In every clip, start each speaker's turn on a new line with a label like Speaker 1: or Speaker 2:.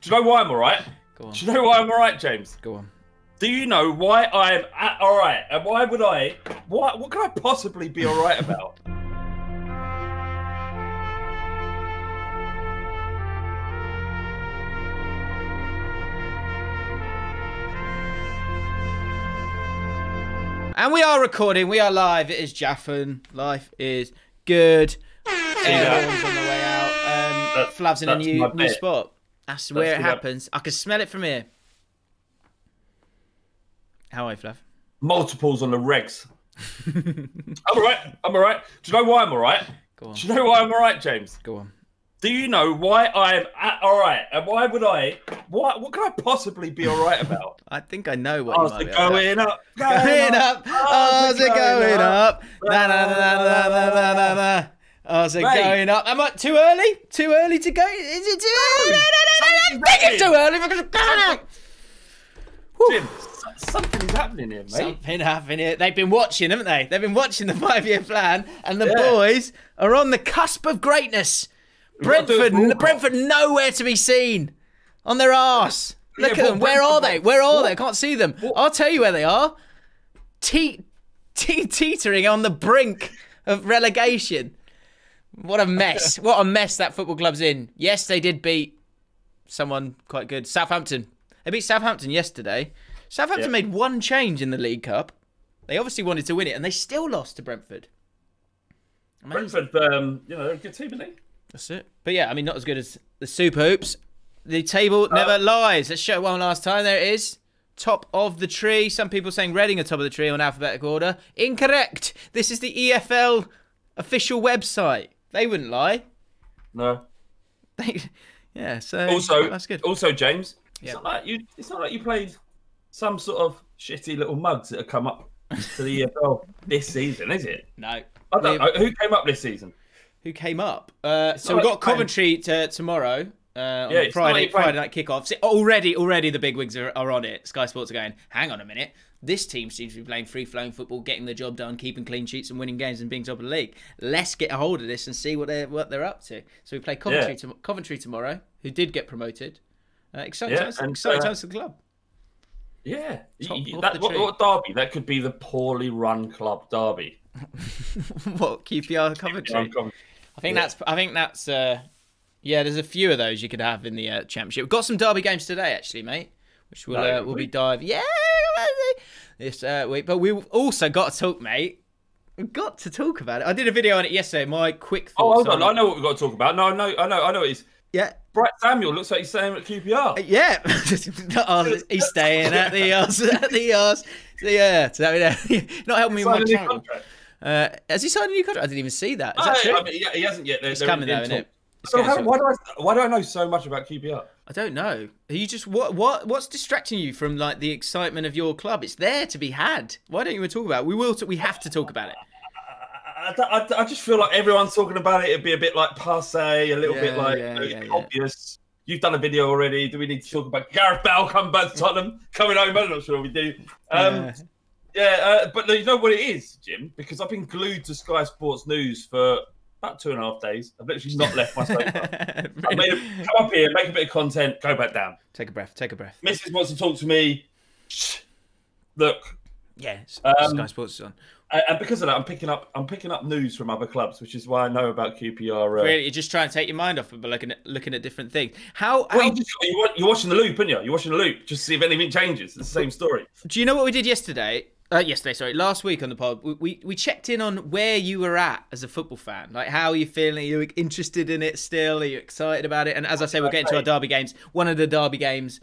Speaker 1: Do you know why I'm all right?
Speaker 2: Go on.
Speaker 1: Do you know why I'm all right, James?
Speaker 2: Go on.
Speaker 1: Do you know why I'm all right? And why would I? What can I possibly be all right about?
Speaker 2: And we are recording. We are live. It is Jaffn. Life is good. Everyone's on the way out. Flav's in a new spot. That's where it happens. I can smell it from here. How are you, Flav?
Speaker 1: Multiples on the regs. I'm all right. I'm all right. Do you know why I'm all right?
Speaker 2: Go on.
Speaker 1: Do you know why I'm all right, James?
Speaker 2: Go on.
Speaker 1: Do you know why I'm all right? And why would I? What can I possibly be all right about?
Speaker 2: I think I know what you might be
Speaker 1: going up.
Speaker 2: Going up. How's it going up? Na na na na na na na na. How's it going up? Am I too early? Too early to go? Is it too early? I think it's too early because it's going up.
Speaker 1: Jim, something is happening here, mate.
Speaker 2: Something happening here. They've been watching, haven't they? They've been watching the 5-year plan, and the boys are on the cusp of greatness. Brentford nowhere to be seen. On their arse. Look at them. Where are they? Where are they? I can't see them. I'll tell you where they are. Teetering on the brink of relegation. What a mess. What a mess that football club's in. Yes, they did beat someone quite good. Southampton. They beat Southampton yesterday. Southampton made one change in the League Cup. They obviously wanted to win it, and they still lost to Brentford.
Speaker 1: Brentford, they're a good team, isn't they?
Speaker 2: That's it. But yeah, I mean, not as good as the Super Hoops. The table never lies. Let's show one last time. There it is. Top of the tree. Some people saying Reading are top of the tree on alphabetical order. Incorrect. This is the EFL official website. They wouldn't lie.
Speaker 1: No.
Speaker 2: Yeah, so
Speaker 1: also,
Speaker 2: that's good.
Speaker 1: Also, James, it's not like you played some sort of shitty little mugs that have come up to the EFL this season, is it?
Speaker 2: No.
Speaker 1: I don't know. Who came up this season?
Speaker 2: Who came up? So we've got Coventry tomorrow. On Friday night kickoff. See, already the big wigs are on it. Sky Sports are going, hang on a minute. This team seems to be playing free-flowing football, getting the job done, keeping clean sheets and winning games and being top of the league. Let's get a hold of this and see what they're up to. So we play Coventry tomorrow, who did get promoted. Exciting times for the club.
Speaker 1: Yeah. What derby? That could be the poorly run club derby.
Speaker 2: What, QPR Coventry? I think that's there's a few of those you could have in the Championship. We've got some derby games today, actually, mate, which we'll be diving. Yeah, this week. But we've also got to talk, mate. We've got to talk about it. I did a video on it yesterday. My quick thoughts.
Speaker 1: Hold on. I know what we've got to talk about. No, I know it is.
Speaker 2: Yeah.
Speaker 1: Bright Samuel looks like he's staying at QPR.
Speaker 2: Yeah. He's staying at the arse. Yeah. Not helping me with my contract. Has he signed a new contract? I didn't even see that. Is that true?
Speaker 1: I mean, he hasn't yet.
Speaker 2: It's coming though, isn't it?
Speaker 1: So why do I know so much about QPR?
Speaker 2: I don't know. You just what's distracting you from like the excitement of your club? It's there to be had. Why don't you want to talk about it? We have to talk about it.
Speaker 1: I just feel like everyone's talking about it. It'd be a bit like passe, a little bit like obvious. You've done a video already. Do we need to talk about Gareth Bale coming back to Tottenham, coming home? I'm not sure we do. But you know what it is, Jim? Because I've been glued to Sky Sports News for about 2.5 days. I've literally not left my sofa. Come up here, make a bit of content, go back down.
Speaker 2: Take a breath.
Speaker 1: Mrs. wants to talk to me. Look.
Speaker 2: Yes. Sky Sports is on.
Speaker 1: And because of that, I'm picking up news from other clubs, which is why I know about QPR.
Speaker 2: Really, you're just trying to take your mind off it, but looking at different things.
Speaker 1: You're watching the loop, aren't you? You're watching the loop just to see if anything changes. It's the same story.
Speaker 2: Do you know what we did yesterday? Last week on the pod, we checked in on where you were at as a football fan. Like, how are you feeling? Are you interested in it still? Are you excited about it? And as I say, we're getting to our derby games. One of the derby games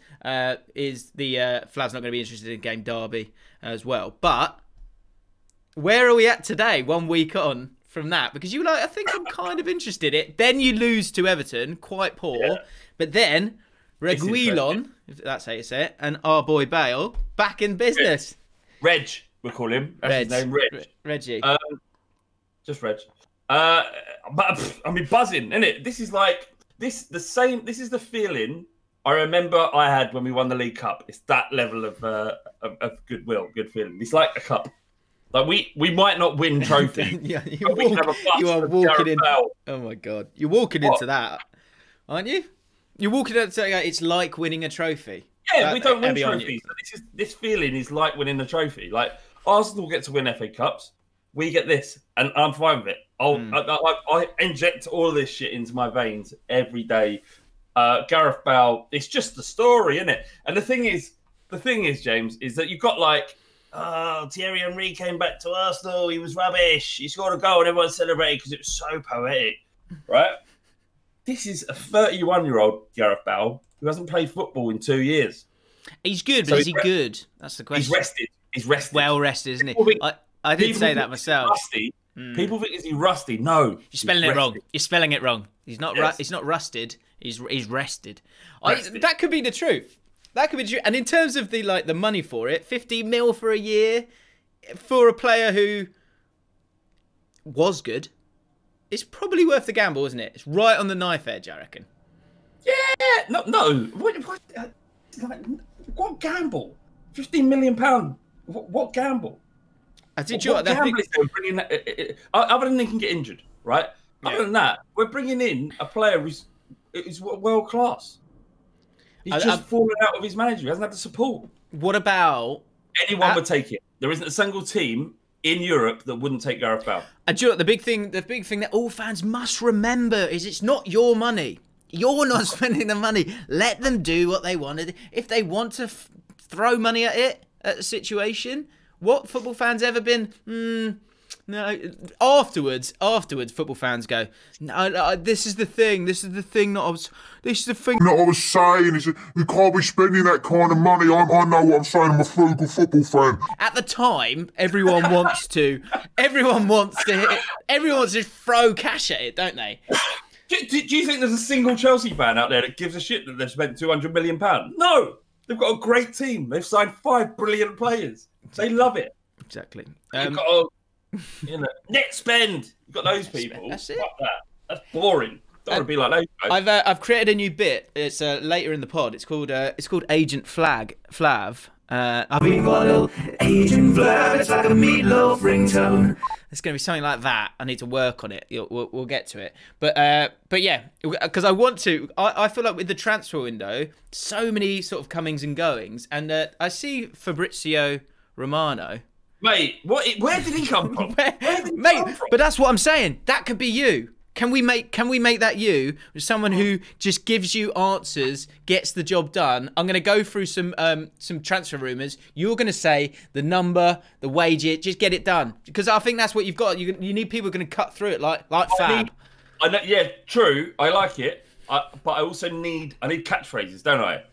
Speaker 2: is the Flav's not going to be interested in game derby as well. But where are we at today, 1 week on from that? Because you were like, I think I'm kind of interested in it. Then you lose to Everton, quite poor. Yeah. But then Reguilon, if that's how you say it, and our boy Bale, back in business.
Speaker 1: Reg, we call him. That's his name, Reg.
Speaker 2: Reggie.
Speaker 1: Just Reg. But I mean, buzzing, isn't it? This is like this is the feeling I remember I had when we won the League Cup. It's that level of goodwill, good feeling. It's like a cup. Like we might not win trophy.
Speaker 2: Yeah, you are walking in. Oh my god, you're walking into that, aren't you? You're walking out saying it's like winning a trophy.
Speaker 1: Yeah, we don't win trophies. So this feeling is like winning a trophy. Like Arsenal get to win FA Cups, we get this, and I'm fine with it. I inject all of this shit into my veins every day. Gareth Bale, it's just the story, isn't it? And the thing is, James, is that you've got like, Thierry Henry came back to Arsenal. He was rubbish. He scored a goal and everyone celebrated because it was so poetic, right? This is a 31-year-old Gareth Bale who hasn't played football in 2 years.
Speaker 2: He's good, but is he good? That's the question.
Speaker 1: He's rested.
Speaker 2: Well rested, isn't he? I did say that myself.
Speaker 1: Rusty. People think, is he rusty? No.
Speaker 2: You're spelling it wrong. You're spelling it wrong. He's not. Yes. He's not rusted. He's rested. That could be the truth. That could be true. And in terms of the money for it, 50 mil for a year for a player who was good, it's probably worth the gamble, isn't it? It's right on the knife edge, I reckon.
Speaker 1: Yeah. No. What gamble? £15 million. What gamble? Other than he can get injured, right? Yeah. Other than that, we're bringing in a player who's world class. He's just fallen out of his manager. He hasn't had the support.
Speaker 2: What about
Speaker 1: anyone would take it? There isn't a single team in Europe that wouldn't take Gareth Bale.
Speaker 2: And do you know what, the big thing that all fans must remember is it's not your money. You're not spending the money. Let them do what they wanted. If they want to throw money at it, at a situation, what football fans ever been? No. Afterwards, football fans go, no, this is the thing. This is the thing that I was saying. Is we can't be spending that kind of money. I know what I'm saying. I'm a frugal football fan. At the time, everyone wants to throw cash at it, don't they?
Speaker 1: Do you think there's a single Chelsea fan out there that gives a shit that they've spent £200 million? No, they've got a great team. They've signed 5 brilliant players. They love it.
Speaker 2: Exactly.
Speaker 1: You've got net spend. You've got those people.
Speaker 2: That's it.
Speaker 1: Fuck that. That's boring. Don't want to be like those guys.
Speaker 2: I've created a new bit. It's later in the pod. It's called Agent Flav. I've been got a little Agent Flav. It's like a meatloaf ringtone. It's going to be something like that. I need to work on it. We'll get to it. But yeah, because I want to. I feel like with the transfer window, so many sort of comings and goings, and I see Fabrizio Romano.
Speaker 1: Mate, where did he come from?
Speaker 2: But that's what I'm saying. That could be you. Can we make that you? Someone who just gives you answers, gets the job done. I'm going to go through some transfer rumours. You're going to say the number, the wage, just get it done. Because I think that's what you've got. You need people who are going to cut through it like Fab.
Speaker 1: I know, yeah, true. I like it. But I also need catchphrases, don't I?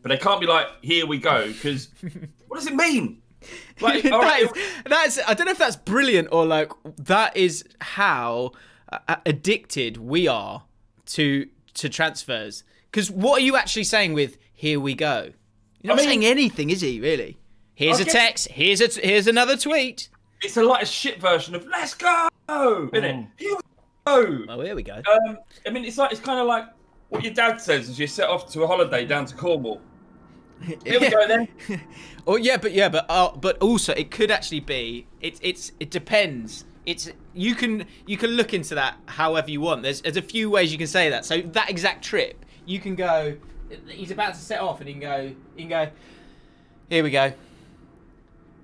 Speaker 1: But they can't be like, here we go. Because what does it mean? Like,
Speaker 2: that's I don't know if that's brilliant or like that is how addicted we are to transfers. Because what are you actually saying with "here we go"? You're not saying anything, is he? Really? Here's a text. Here's another tweet.
Speaker 1: It's a shit version of "let's go," isn't it? Here we go.
Speaker 2: Oh, here we go.
Speaker 1: I mean, it's kind of like what your dad says as you set off to a holiday down to Cornwall. Here we go then.
Speaker 2: Oh yeah, but also it could actually be. It depends. You can look into that however you want. There's a few ways you can say that. So that exact trip, you can go. He's about to set off, and you can go. Here we go.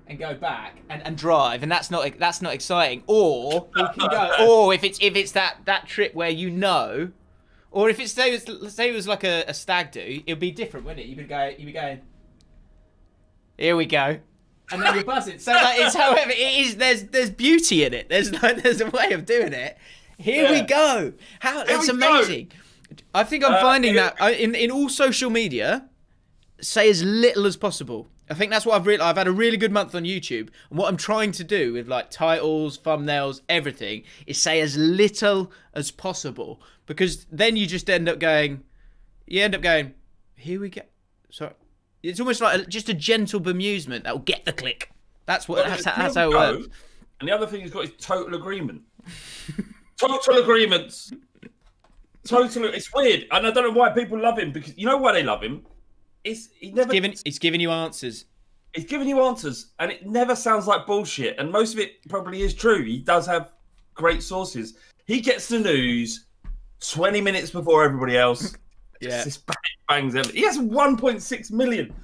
Speaker 2: And go back and drive, and that's not exciting. Or he can go. Or if it's that trip where you know. Or if say it was like a stag do, it'd be different, wouldn't it? You'd be going, here we go, and then you're buzzing. So it's however it is. There's beauty in it. There's a way of doing it. Here we go. That's amazing. I think I'm finding that in all social media, say as little as possible. I think that's what I've realized. I've had a really good month on YouTube, and what I'm trying to do with like titles, thumbnails, everything is say as little as possible, because then you just end up going, here we go. Sorry, it's almost like just a gentle bemusement that will get the click. That's how it works.
Speaker 1: And the other thing he's got is total agreement. Total agreements. It's weird, and I don't know why people love him, because you know why they love him. He's giving you answers. He's giving you answers, and it never sounds like bullshit. And most of it probably is true. He does have great sources. He gets the news 20 minutes before everybody else.
Speaker 2: Yeah.
Speaker 1: Just bangs everything. He has 1.6 million.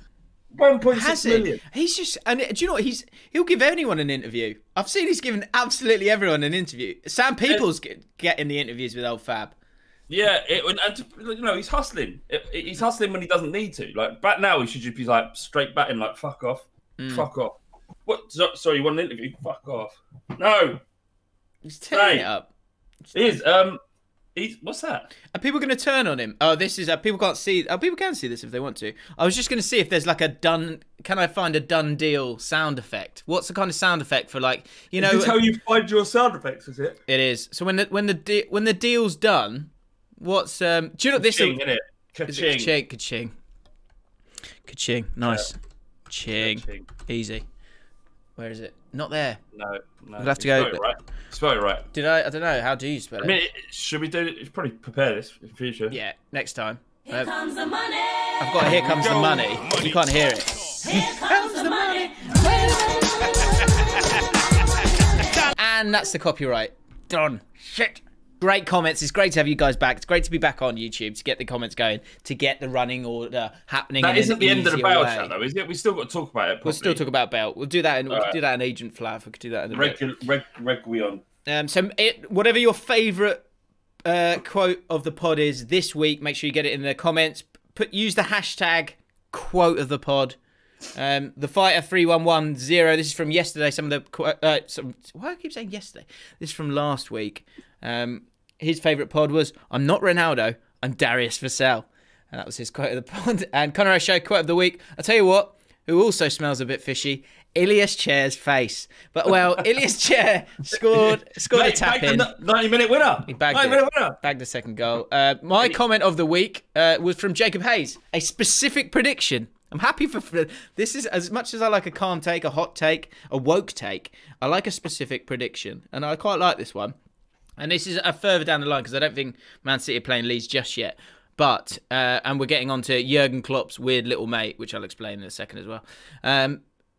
Speaker 1: 1.6 million.
Speaker 2: He's just, and do you know what? He'll give anyone an interview. I've seen he's given absolutely everyone an interview. Sam Peoples getting the interviews with old Fab.
Speaker 1: Yeah, he's hustling. He's hustling when he doesn't need to. Like back now, he should just be like straight batting, like fuck off, fuck off. What? Sorry, you want an interview? Fuck off. No.
Speaker 2: He's turning it up.
Speaker 1: He is. What's that?
Speaker 2: Are people going to turn on him? Oh, this is people can't see. Oh, people can see this if they want to. I was just going to see if there's like a done. Can I find a done deal sound effect? What's the kind of sound effect for like
Speaker 1: Is this how you find your sound effects? Is it?
Speaker 2: It is. So when the deal's done, what's do you know this?
Speaker 1: Ka-ching, innit? Ka-ching.
Speaker 2: Ka-ching, ka-ching, ka-ching. Nice. Ching. Ka-ching. Easy. Where is it? Not there.
Speaker 1: No.
Speaker 2: We'll have to go.
Speaker 1: Spell it right.
Speaker 2: Did I? I don't know. How do you spell it?
Speaker 1: I mean, should we do it? Probably prepare this in the future.
Speaker 2: Yeah, next time.
Speaker 3: Here comes the money.
Speaker 2: I've got Here Comes the Money. You can't hear it.
Speaker 3: Here comes the money.
Speaker 2: And that's the copyright. Done. Shit. Great comments. It's great to have you guys back. It's great to be back on YouTube to get the comments going, to get the running order happening.
Speaker 1: That isn't the end of the Bale chat, though, is it? We still got to talk about it. Properly.
Speaker 2: We'll still talk about Bale. We'll do that in Agent Flav. We could do that in a bit.
Speaker 1: Reguilon.
Speaker 2: Whatever your favourite quote of the pod is this week, make sure you get it in the comments. Use the hashtag quote of the pod. The Fighter 3110. This is from yesterday. Some of the why do I keep saying yesterday? This is from last week. His favourite pod was, I'm not Ronaldo, I'm Darius Vassell. And that was his quote of the pod. And Conor O'Shea quote of the week. I'll tell you what, who also smells a bit fishy, Ilias Chair's face. But, well, Ilias Chair scored a tap-in.
Speaker 1: 90-minute winner.
Speaker 2: He bagged the second goal. My comment of the week was from Jacob Hayes. A specific prediction. I'm happy for this. Is as much as I like a calm take, a hot take, a woke take, I like a specific prediction. And I quite like this one. And this is further down the line because I don't think Man City are playing Leeds just yet. But, and we're getting on to Jurgen Klopp's weird little mate, which I'll explain in a second as well.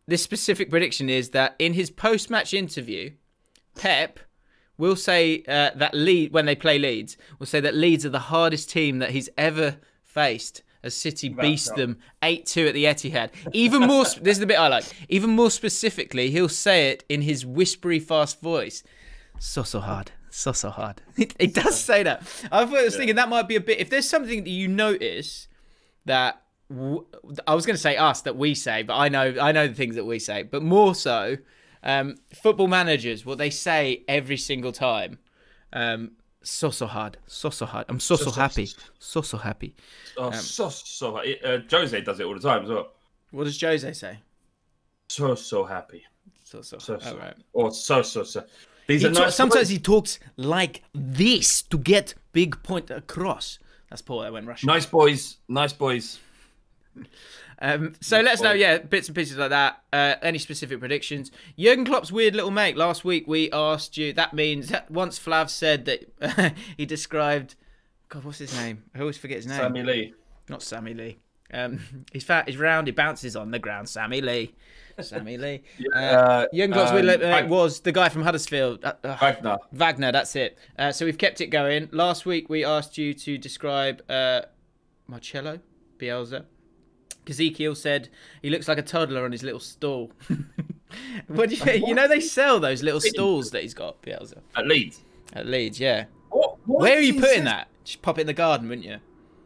Speaker 2: This specific prediction is that in his post-match interview, Pep will say that when they play Leeds, will say that Leeds are the hardest team that he's ever faced as City beast them 8-2 at the Etihad. Even more, this is the bit I like, even more specifically, he'll say it in his whispery fast voice. So hard. So hard. It does say that. I was thinking that might be a bit. If there's something that you notice that I was going to say us that we say, but I know the things that we say, but more so, football managers, what they say every single time. So hard. I'm so happy. So happy.
Speaker 1: Oh, so hard. Jose does it all the time as well.
Speaker 2: What does Jose say?
Speaker 1: So happy.
Speaker 2: So.
Speaker 1: All
Speaker 2: right.
Speaker 1: Or so.
Speaker 2: Sometimes he talks like this to get big point across. That's Paul that went Russian.
Speaker 1: Nice boys.
Speaker 2: So let us know, bits and pieces like that. Any specific predictions? Jurgen Klopp's weird little mate. Last week we asked you. That means that once Flav said that he described. God, what's his name? I always forget his name.
Speaker 1: Sammy Lee.
Speaker 2: Not Sammy Lee. He's fat. He's round. He bounces on the ground. Sammy Lee. Jurgen Klopp's weird little mate was the guy from Huddersfield. Wagner. That's it. So we've kept it going. Last week we asked you to describe Marcelo Bielsa. Ezekiel said he looks like a toddler on his little stool. What do you think? You know they sell those little stalls that he's got, Bielsa.
Speaker 1: At Leeds?
Speaker 2: At Leeds, yeah.
Speaker 1: What
Speaker 2: Where are you putting that? Just pop it in the garden, wouldn't you?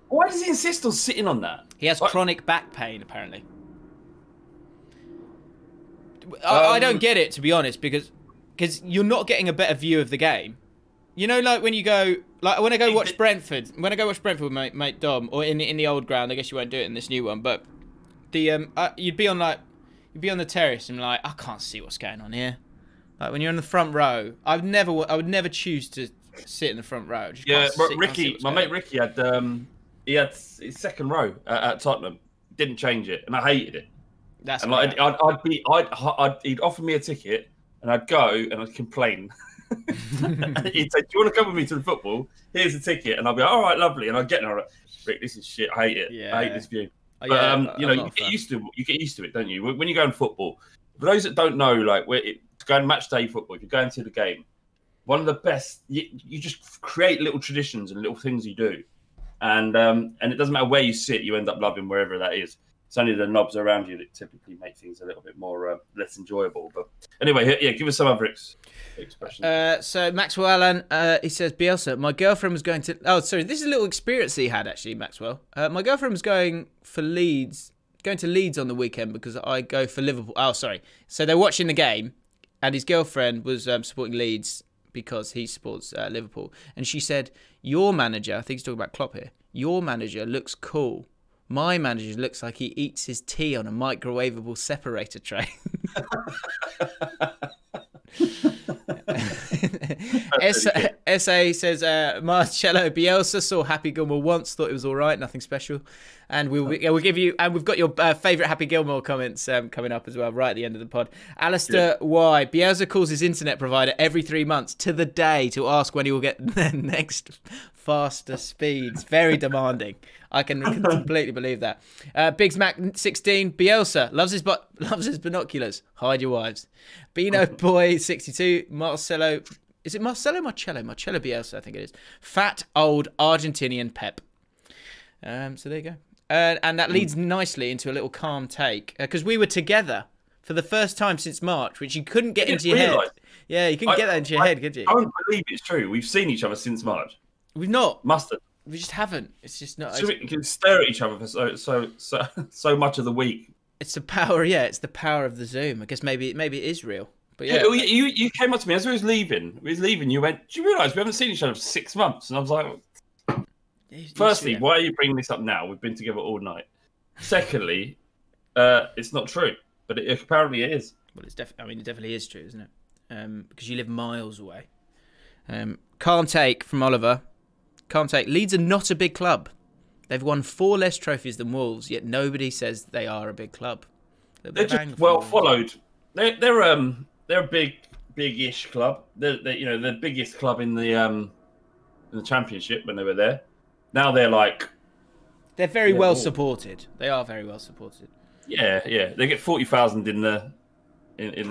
Speaker 1: Why does he insist on sitting on that?
Speaker 2: He has chronic back pain, apparently. I don't get it, to be honest, because you're not getting a better view of the game. You know, like when you go, like when I go watch Brentford, with my mate Dom, or in the old ground, I guess you won't do it in this new one, but the you'd be on the terrace and like, I can't see what's going on here. Like when you're in the front row, I would never choose to sit in the front row.
Speaker 1: But Ricky, my mate Ricky had his second row at Tottenham, didn't change it, and I hated it.
Speaker 2: That's
Speaker 1: and like he'd offer me a ticket, and I'd go and I'd complain. He'd say, "Do you want to come with me to the football? Here's a ticket," and I'll be like, "All right, lovely." And I'd get there, Rick, this is shit. I hate it. Yeah. I hate this view. But you get used to it, don't you? When you go in football, for those that don't know, like to go in match day football, if you're going to the game, one of the best, you just create little traditions and little things you do. and it doesn't matter where you sit, you end up loving wherever that is. It's only the knobs around you that typically make things a little bit more less enjoyable. But anyway, yeah, give us some other expressions.
Speaker 2: So Maxwell Allen, he says, Bielsa, my girlfriend was going to... Oh, sorry, this is a little experience he had, actually, Maxwell. My girlfriend was going to Leeds on the weekend because I go for Liverpool. Oh, sorry. So they're watching the game, and his girlfriend was supporting Leeds because he supports Liverpool. And she said, your manager, I think he's talking about Klopp here, your manager looks cool. My manager looks like he eats his tea on a microwavable separator tray. SA says Marcelo Bielsa saw Happy Gilmore once, thought it was all right, nothing special, and we'll give you. And we've got your favourite Happy Gilmore comments coming up as well, right at the end of the pod. Alistair Y. Bielsa calls his internet provider every 3 months to the day to ask when he will get the next faster speeds. Very demanding. I can completely believe that. Biggs Mac 16. Bielsa loves his binoculars. Hide your wives. Beano Boy 62. Marcelo. Is it Marcelo? Marcello Bielsa, I think it is. Fat old Argentinian Pep. So there you go. And that leads nicely into a little calm take because we were together for the first time since March, which you couldn't get into your head. Yeah, you couldn't get that into your head, could you?
Speaker 1: I don't believe it's true. We've seen each other since March.
Speaker 2: We've not.
Speaker 1: Must have.
Speaker 2: We just haven't. It's just not.
Speaker 1: So we can stare at each other for so much of the week.
Speaker 2: It's the power. Yeah, it's the power of the Zoom. I guess maybe it is real. But yeah,
Speaker 1: you came up to me as we was leaving. You went, "Do you realise we haven't seen each other for 6 months?" And I was like, "Firstly, why are you bringing this up now? We've been together all night. Secondly, it's not true, but it apparently is."
Speaker 2: Well, it definitely is true, isn't it? Because you live miles away. Calm take from Oliver. Calm take. Leeds are not a big club. They've won 4 less trophies than Wolves, yet nobody says they are a big club.
Speaker 1: They're just well followed. They're a big-ish club. They're the biggest club in the Championship when they were there. Now they're
Speaker 2: very well supported. They are very well supported.
Speaker 1: Yeah. They get 40,000 in the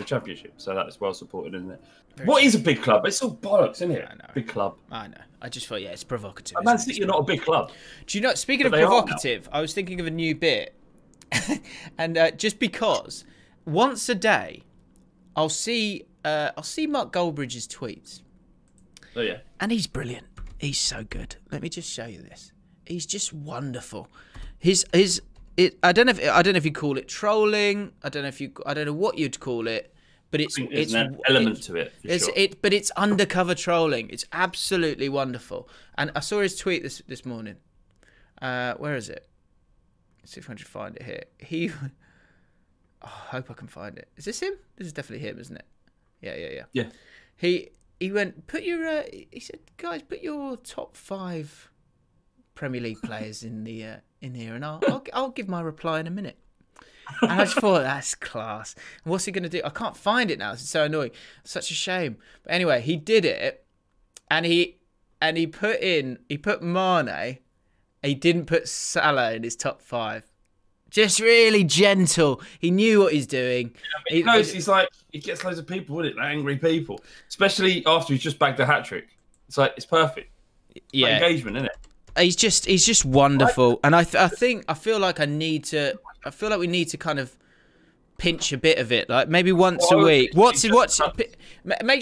Speaker 1: Championship, so that's well supported, isn't it? What is a big club? It's all bollocks, isn't it?
Speaker 2: I know.
Speaker 1: Big club.
Speaker 2: I know. I just thought, it's provocative.
Speaker 1: Man City are not a big club.
Speaker 2: Do you know? Speaking of provocative, I was thinking of a new bit, and just because once a day, I'll see Mark Goldbridge's tweets.
Speaker 1: Oh yeah.
Speaker 2: And he's brilliant. He's so good. Let me just show you this. He's just wonderful. I don't know if you call it trolling. I don't know what you'd call it, but it's
Speaker 1: an element to it.
Speaker 2: But it's undercover trolling. It's absolutely wonderful. And I saw his tweet this morning. Where is it? Let's see if I can find it here. I hope I can find it. Is this him? This is definitely him, isn't it? Yeah. He went, he said, guys, put your top 5 Premier League players in here, and I'll give my reply in a minute. And I just thought, that's class. And what's he going to do? I can't find it now. It's so annoying. Such a shame. But anyway, he did it, and he put Mane. He didn't put Salah in his top 5. Just really gentle. He knew what he's doing.
Speaker 1: He knows he gets loads of people with it, angry people, especially after he's just bagged a hat trick. It's perfect.
Speaker 2: Yeah,
Speaker 1: engagement, isn't it?
Speaker 2: He's just wonderful, and I feel like we need to kind of pinch a bit of it, like maybe once a week.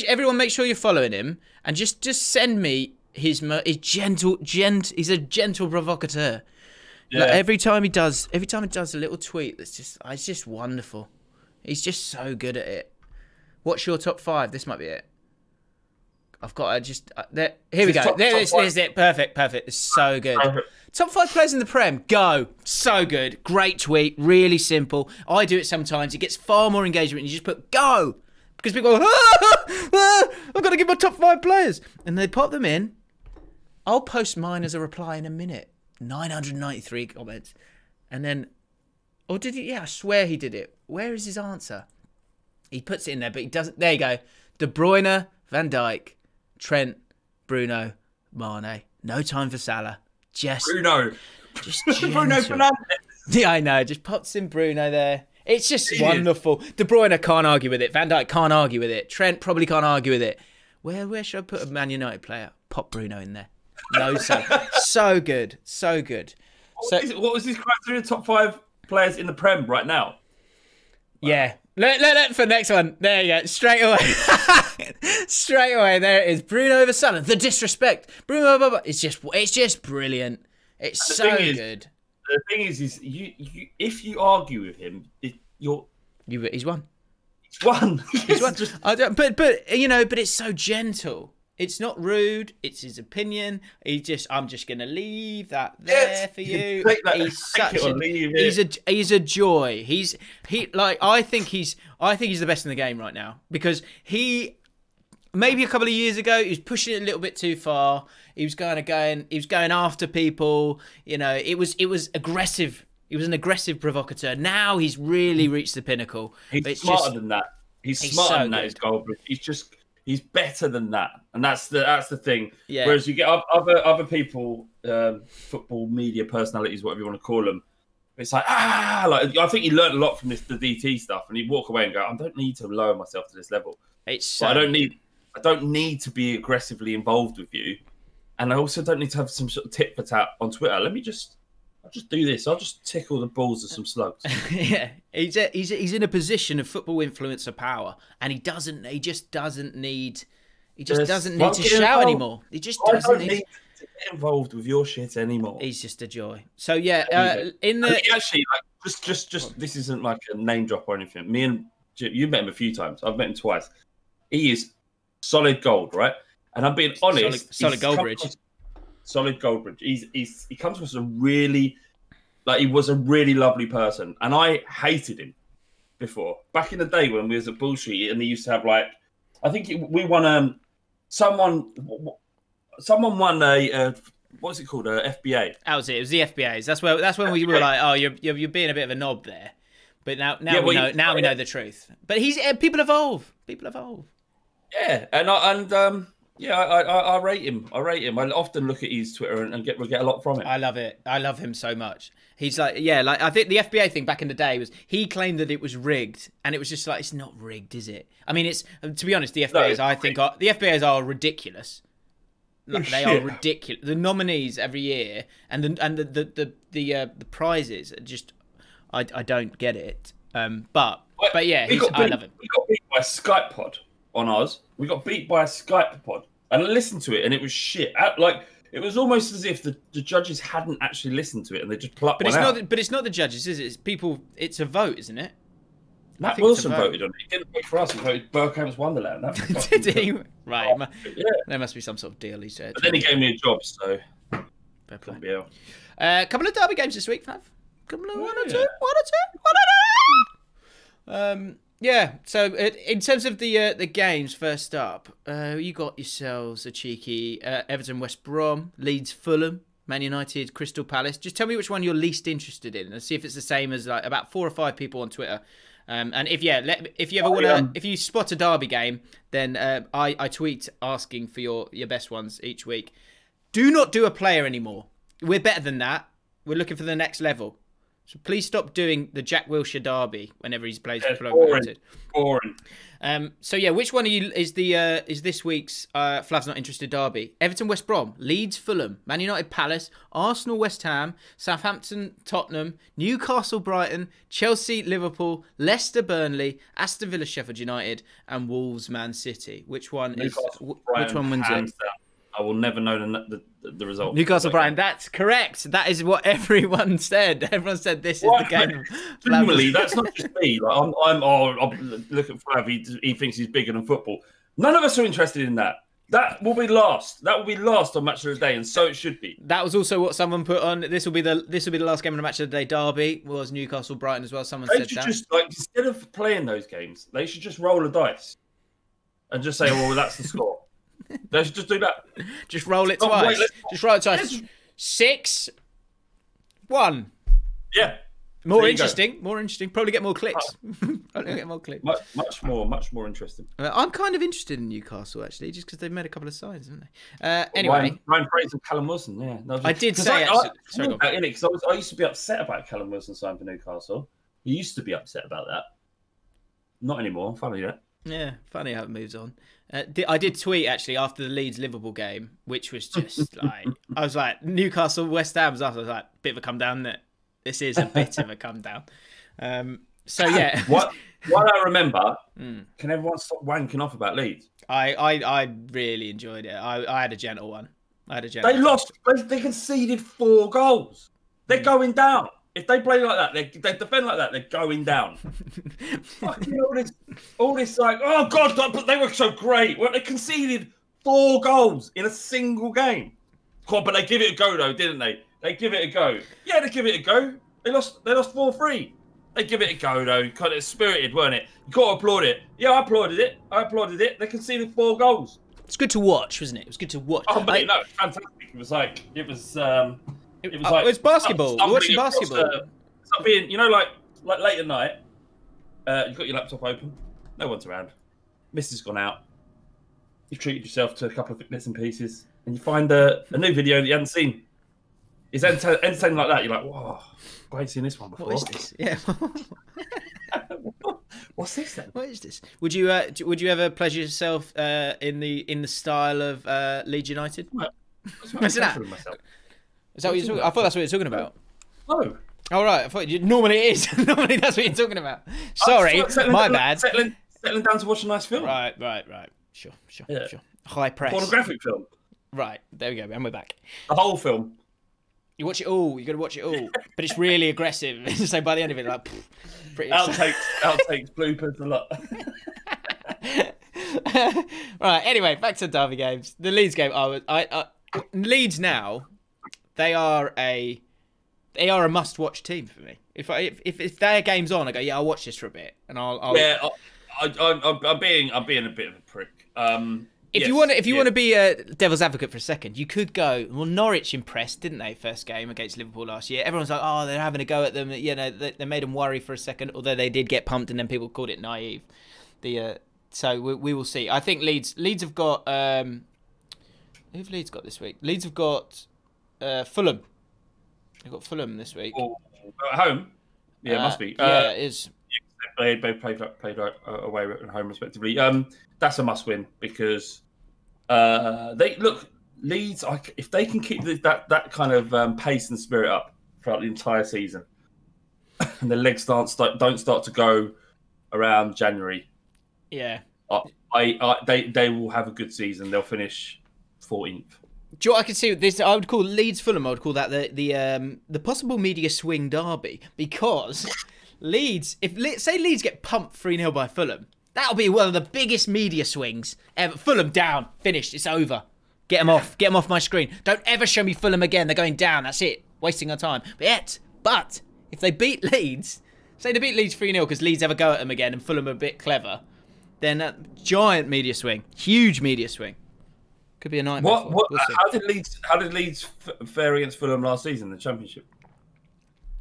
Speaker 2: Everyone make sure you're following him, and just send me his gentle. He's a gentle provocateur. Yeah. Like every time he does a little tweet, it's just wonderful. He's just so good at it. What's your top 5? This might be it. I've got to here we go. There's it. Perfect. It's so good. Perfect. Top 5 players in the Prem. Go. So good. Great tweet. Really simple. I do it sometimes. It gets far more engagement. You just put go. Because people go, I've got to give my top 5 players. And they pop them in. I'll post mine as a reply in a minute. 993 comments. And then, or did he? Yeah, I swear he did it. Where is his answer? He puts it in there, but he doesn't. There you go. De Bruyne, Van Dijk, Trent, Bruno, Mane. No time for Salah.
Speaker 1: Bruno
Speaker 2: Fernandes. Yeah, I know. Just pops in Bruno there. It's just wonderful. De Bruyne can't argue with it. Van Dijk can't argue with it. Trent probably can't argue with it. Where should I put a Man United player? Pop Bruno in there. No son. So good. So good.
Speaker 1: What was his criteria? Top 5 players in the Prem right now?
Speaker 2: Yeah. Look for the next one. There you go. Straight away. Straight away. There it is. Bruno over Salah. The disrespect. Bruno. Blah, blah. It's just brilliant. It's so good.
Speaker 1: The thing is you if you argue with him, he's won.
Speaker 2: He's won.
Speaker 1: He's won.
Speaker 2: But it's so gentle. It's not rude. It's his opinion. I'm just gonna leave that there for you. He's a joy. I think he's the best in the game right now, because maybe a couple of years ago he was pushing it a little bit too far. He was going after people. It was aggressive. He was an aggressive provocateur. Now he's really reached the pinnacle.
Speaker 1: He's smarter than that. He's smarter than that. He's Goldbridge. He's better than that, and that's the thing. Yeah. Whereas you get other people, football media personalities, whatever you want to call them, it's like I think he learned a lot from the DT stuff, and he'd walk away and go, I don't need to lower myself to this level. I don't need to be aggressively involved with you, and I also don't need to have some sort of tit for tat on Twitter. I'll just do this. I'll just tickle the balls of some slugs.
Speaker 2: Yeah, he's in a position of football influencer power, and he just doesn't need to shout anymore. He just doesn't need
Speaker 1: to get involved with your shit anymore.
Speaker 2: He's just a joy. So yeah,
Speaker 1: actually, just this isn't like a name drop or anything. Me and you met him a few times. I've met him twice. He is solid gold, right? And I'm being honest.
Speaker 2: Solid Goldbridge.
Speaker 1: Solid Goldbridge. He comes from some really, he was a really lovely person, and I hated him before. Back in the day when we was at Bull Street, and they used to have we won someone won a what's it called, a FBA.
Speaker 2: That was it. It was the FBAs. That's when we were like, oh, you're being a bit of a knob there. But now we know the truth. But people evolve.
Speaker 1: Yeah, I rate him. I often look at his Twitter and get a lot from it.
Speaker 2: I love it. I love him so much. He's I think the FBA thing back in the day was he claimed that it was rigged, and it was just like, it's not rigged, is it? I mean, to be honest, the FBAs are ridiculous. They are ridiculous. The nominees every year and the prizes are just, I don't get it. But yeah, I love him.
Speaker 1: We got beat by a Skype pod on ours. We got beat by a Skype pod, and I listened to it, and it was shit. It was almost as if the judges hadn't actually listened to it, and they just plucked one out.
Speaker 2: But it's not the judges, is it? It's people. It's a vote, isn't it?
Speaker 1: Matt Wilson voted on it. He didn't vote for us. He voted Bergkamp's Wonderland.
Speaker 2: Did he? Right. Yeah. There must be some sort of deal he said.
Speaker 1: But then he gave me a job, so.
Speaker 2: Fair play. A couple of derby games this week, Flav. One or two. Yeah, so in terms of the games, first up, you got yourselves a cheeky Everton West Brom, Leeds Fulham, Man United Crystal Palace. Just tell me which one you're least interested in, and see if it's the same as about 4 or 5 people on Twitter. And if you spot a derby game, then I tweet asking for your best ones each week. Do not do a player anymore. We're better than that. We're looking for the next level. So please stop doing the Jack Wilshere derby whenever he plays for United.
Speaker 1: Boring.
Speaker 2: So yeah, which one of you is this week's Flav's not interested derby? Everton West Brom, Leeds Fulham, Man United Palace, Arsenal West Ham, Southampton Tottenham, Newcastle Brighton, Chelsea Liverpool, Leicester Burnley, Aston Villa Sheffield United, and Wolves Man City. Which one wins it?
Speaker 1: I will never know the result.
Speaker 2: Newcastle Brighton, that's correct. That is what everyone said. Everyone said this is the game.
Speaker 1: Genuinely, that's not just me. I'm look at Flav. He thinks he's bigger than football. None of us are interested in that. That will be last. That will be last on Match of the Day, and so it should be.
Speaker 2: That was also what someone put on. This will be the last game of the Match of the Day derby. Was Newcastle Brighton as well? Someone said that.
Speaker 1: Just instead of playing those games, they should just roll a dice and just say, "Well, that's the score." They should just do that.
Speaker 2: Just roll it twice. Just roll it twice. 6-1.
Speaker 1: Yeah.
Speaker 2: More interesting. Probably get more clicks.
Speaker 1: Much more interesting.
Speaker 2: I'm kind of interested in Newcastle, actually, just because they've made a couple of signs, haven't they? Anyway.
Speaker 1: Ryan Fraser and Callum Wilson, yeah. No,
Speaker 2: I did say, actually.
Speaker 1: I used to be upset about Callum Wilson signing for Newcastle. He used to be upset about that. Not anymore, funny that.
Speaker 2: Yeah, funny how it moves on. I did tweet actually after the Leeds-Liverpool game, which was just like, I was like, Newcastle-West Ham was after, I was like, bit of a come down, isn't it? This is a bit of a come down. So yeah.
Speaker 1: What I remember, can everyone stop wanking off about Leeds?
Speaker 2: I really enjoyed it. I had a gentle one.
Speaker 1: They lost. They conceded 4 goals. They're going down. If they play like that, they defend like that, they're going down. Fucking all this like, oh God, but they were so great. Well, they conceded 4 goals in a single game. God, but they give it a go though, didn't they? They give it a go. Yeah, they give it a go. They lost 4-3. They give it a go though. Kind of spirited, weren't it? You got to applaud it. Yeah, I applauded it. They conceded 4 goals.
Speaker 2: It's good to watch, wasn't it? It was good to watch.
Speaker 1: Oh, but no, it's fantastic. It was like
Speaker 2: it's basketball. We're watching basketball.
Speaker 1: Stop being, like late at night. You've got your laptop open. No one's around. Missus gone out. You've treated yourself to a couple of bits and pieces, and you find a new video that you haven't seen. It's entertaining like that. You're like, whoa, I ain't seen this one before.
Speaker 2: What is this? Yeah.
Speaker 1: What's this then?
Speaker 2: What is this? Would you ever pleasure yourself in the style of Leeds United?
Speaker 1: Is that
Speaker 2: what you're talking? I thought that's what you're talking about.
Speaker 1: No.
Speaker 2: All right. I thought normally it is. Normally that's what you're talking about. Sorry, my bad.
Speaker 1: Settling down to watch a nice film.
Speaker 2: Right. Sure. High press.
Speaker 1: Pornographic film.
Speaker 2: Right. There we go. And we're back.
Speaker 1: The whole film.
Speaker 2: You watch it all. You got to watch it all. But it's really aggressive. So by the end of it, like, pretty.
Speaker 1: Outtakes, bloopers, a lot.
Speaker 2: Right. Anyway, back to derby games. The Leeds game. Leeds now, they are a must-watch team for me. If their game's on, I go, yeah, I'll watch this for a bit, and I'll.
Speaker 1: Yeah, I'm being a bit of a prick.
Speaker 2: If you want to be a devil's advocate for a second, you could go. Well, Norwich impressed, didn't they? First game against Liverpool last year. Everyone's like, oh, they're having a go at them. They made them worry for a second, although they did get pumped, and then people called it naive. So we will see. I think Leeds have got. Who've Leeds got this week? Leeds have got Fulham. They've got Fulham this week.
Speaker 1: At home? Yeah, it must be.
Speaker 2: Yeah, it is.
Speaker 1: They played away and home respectively. That's a must-win because Leeds. If they can keep that kind of pace and spirit up throughout the entire season, and the legs don't start to go around January.
Speaker 2: Yeah,
Speaker 1: they will have a good season. They'll finish 14th.
Speaker 2: Do you know what I could see this? I would call Leeds Fulham. I would call that the possible media swing derby because Leeds, say Leeds get pumped 3-0 by Fulham, that'll be one of the biggest media swings ever. Fulham down, finished, it's over. Get them off my screen. Don't ever show me Fulham again. They're going down. That's it. Wasting our time. But if they beat Leeds, say they beat Leeds 3-0 because Leeds have a go at them again and Fulham are a bit clever, then that giant media swing, huge media swing. Could be a nightmare.
Speaker 1: We'll how did Leeds fare against Fulham last season in the Championship?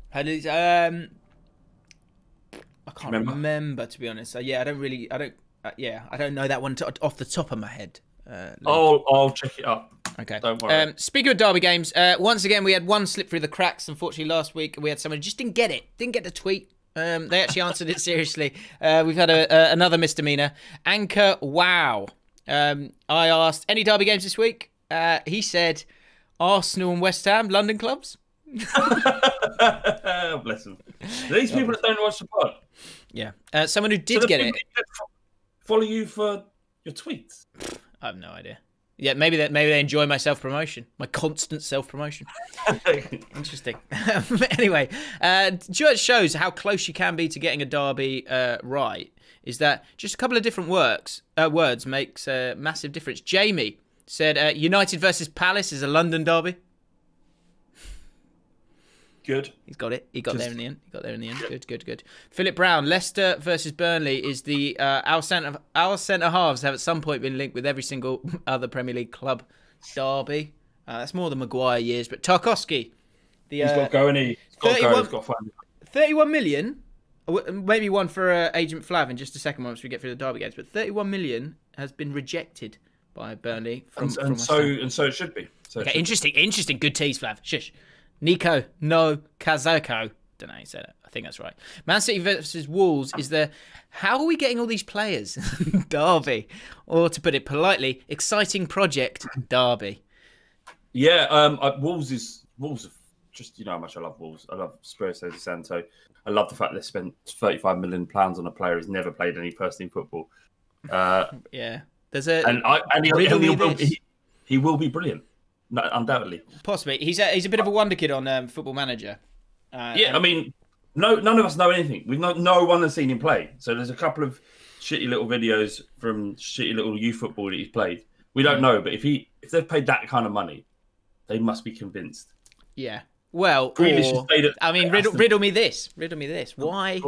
Speaker 2: How did Leeds, I can't remember to be honest. I don't know that one off the top of my head.
Speaker 1: I'll check it up.
Speaker 2: Okay.
Speaker 1: Don't worry.
Speaker 2: Speaking of derby games, once again we had one slip through the cracks. Unfortunately, last week we had someone who just didn't get the tweet. They actually answered it seriously. We've had another misdemeanor. Anchor, wow. I asked, any derby games this week? He said, Arsenal and West Ham, London clubs.
Speaker 1: Bless them. These people that don't watch the pod.
Speaker 2: Yeah. Someone who did get it.
Speaker 1: Follow you for your tweets.
Speaker 2: I have no idea. Yeah, maybe they enjoy my self-promotion, my constant self-promotion. Interesting. Anyway, it shows how close you can be to getting a derby right. Is that just a couple of different words makes a massive difference. Jamie said United versus Palace is a London derby.
Speaker 1: Good.
Speaker 2: He's got it. He got there in the end. Good. Philip Brown, Leicester versus Burnley is the our centre halves have at some point been linked with every single other Premier League club derby. That's more than Maguire years, but Tarkowski. He's
Speaker 1: got to go, and he's got to go. He's got to find it.
Speaker 2: 31 million. Maybe one for Agent Flav in just a second once we get through the derby games. But 31 million has been rejected by Burnley.
Speaker 1: So it should be.
Speaker 2: Interesting. Good tease, Flav. Shush. Nico, no, Kazako. Don't know how you say that. I think that's right. Man City versus Wolves is the... How are we getting all these players? Derby. Or to put it politely, exciting project derby.
Speaker 1: Yeah, Wolves are just, how much I love Wolves. I love Spurs de Santo. I love the fact they spent £35 million on a player who's never played any first team football.
Speaker 2: Yeah. There's a...
Speaker 1: He will be brilliant. No, undoubtedly.
Speaker 2: Possibly. He's a bit of a wonder kid on Football Manager.
Speaker 1: I mean, none of us know anything. No one has seen him play. So there's a couple of shitty little videos from shitty little youth football that he's played. We don't know, but if they've paid that kind of money, they must be convinced.
Speaker 2: Yeah. Well, riddle me this. Why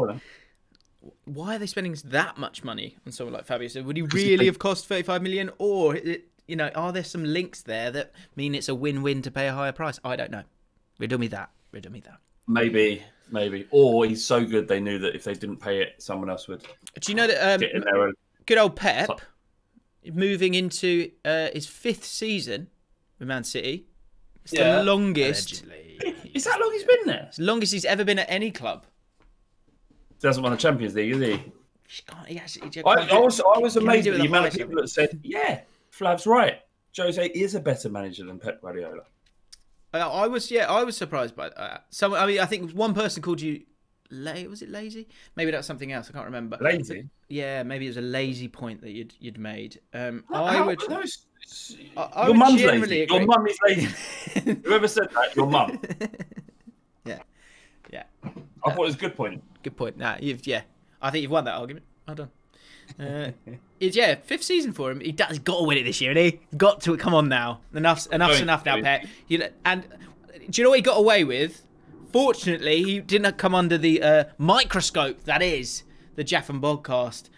Speaker 2: are they spending that much money on someone like Fabio? So would he really have cost 35 million, or are there some links there that mean it's a win-win to pay a higher price? I don't know. Riddle me that.
Speaker 1: Maybe. Or he's so good they knew that if they didn't pay it, someone else would.
Speaker 2: Do you know that good old Pep moving into his 5th season with Man City? It's the longest.
Speaker 1: Allegedly. Is that long he's been there?
Speaker 2: It's the longest he's ever been at any club.
Speaker 1: He hasn't won the Champions League, is he?
Speaker 2: I
Speaker 1: was amazed at the amount of people that said, yeah, Flav's right. Jose is a better manager than Pep Guardiola.
Speaker 2: I was surprised by that. I think one person called you, was it lazy? Maybe that's something else. I can't remember.
Speaker 1: Lazy?
Speaker 2: Yeah, maybe it was a lazy point that you'd made.
Speaker 1: Your mum's lazy. Your mum is lazy. Whoever said that, your mum.
Speaker 2: Yeah.
Speaker 1: I thought it was a good point.
Speaker 2: Good point. Nah, I think you've won that argument. Well done. It's 5th season for him. He's got to win it this year, hasn't he? He's got to. Come on now. Enough's enough now, Pep. And do you know what he got away with? Fortunately, he didn't come under the microscope that is the Jaffn podcast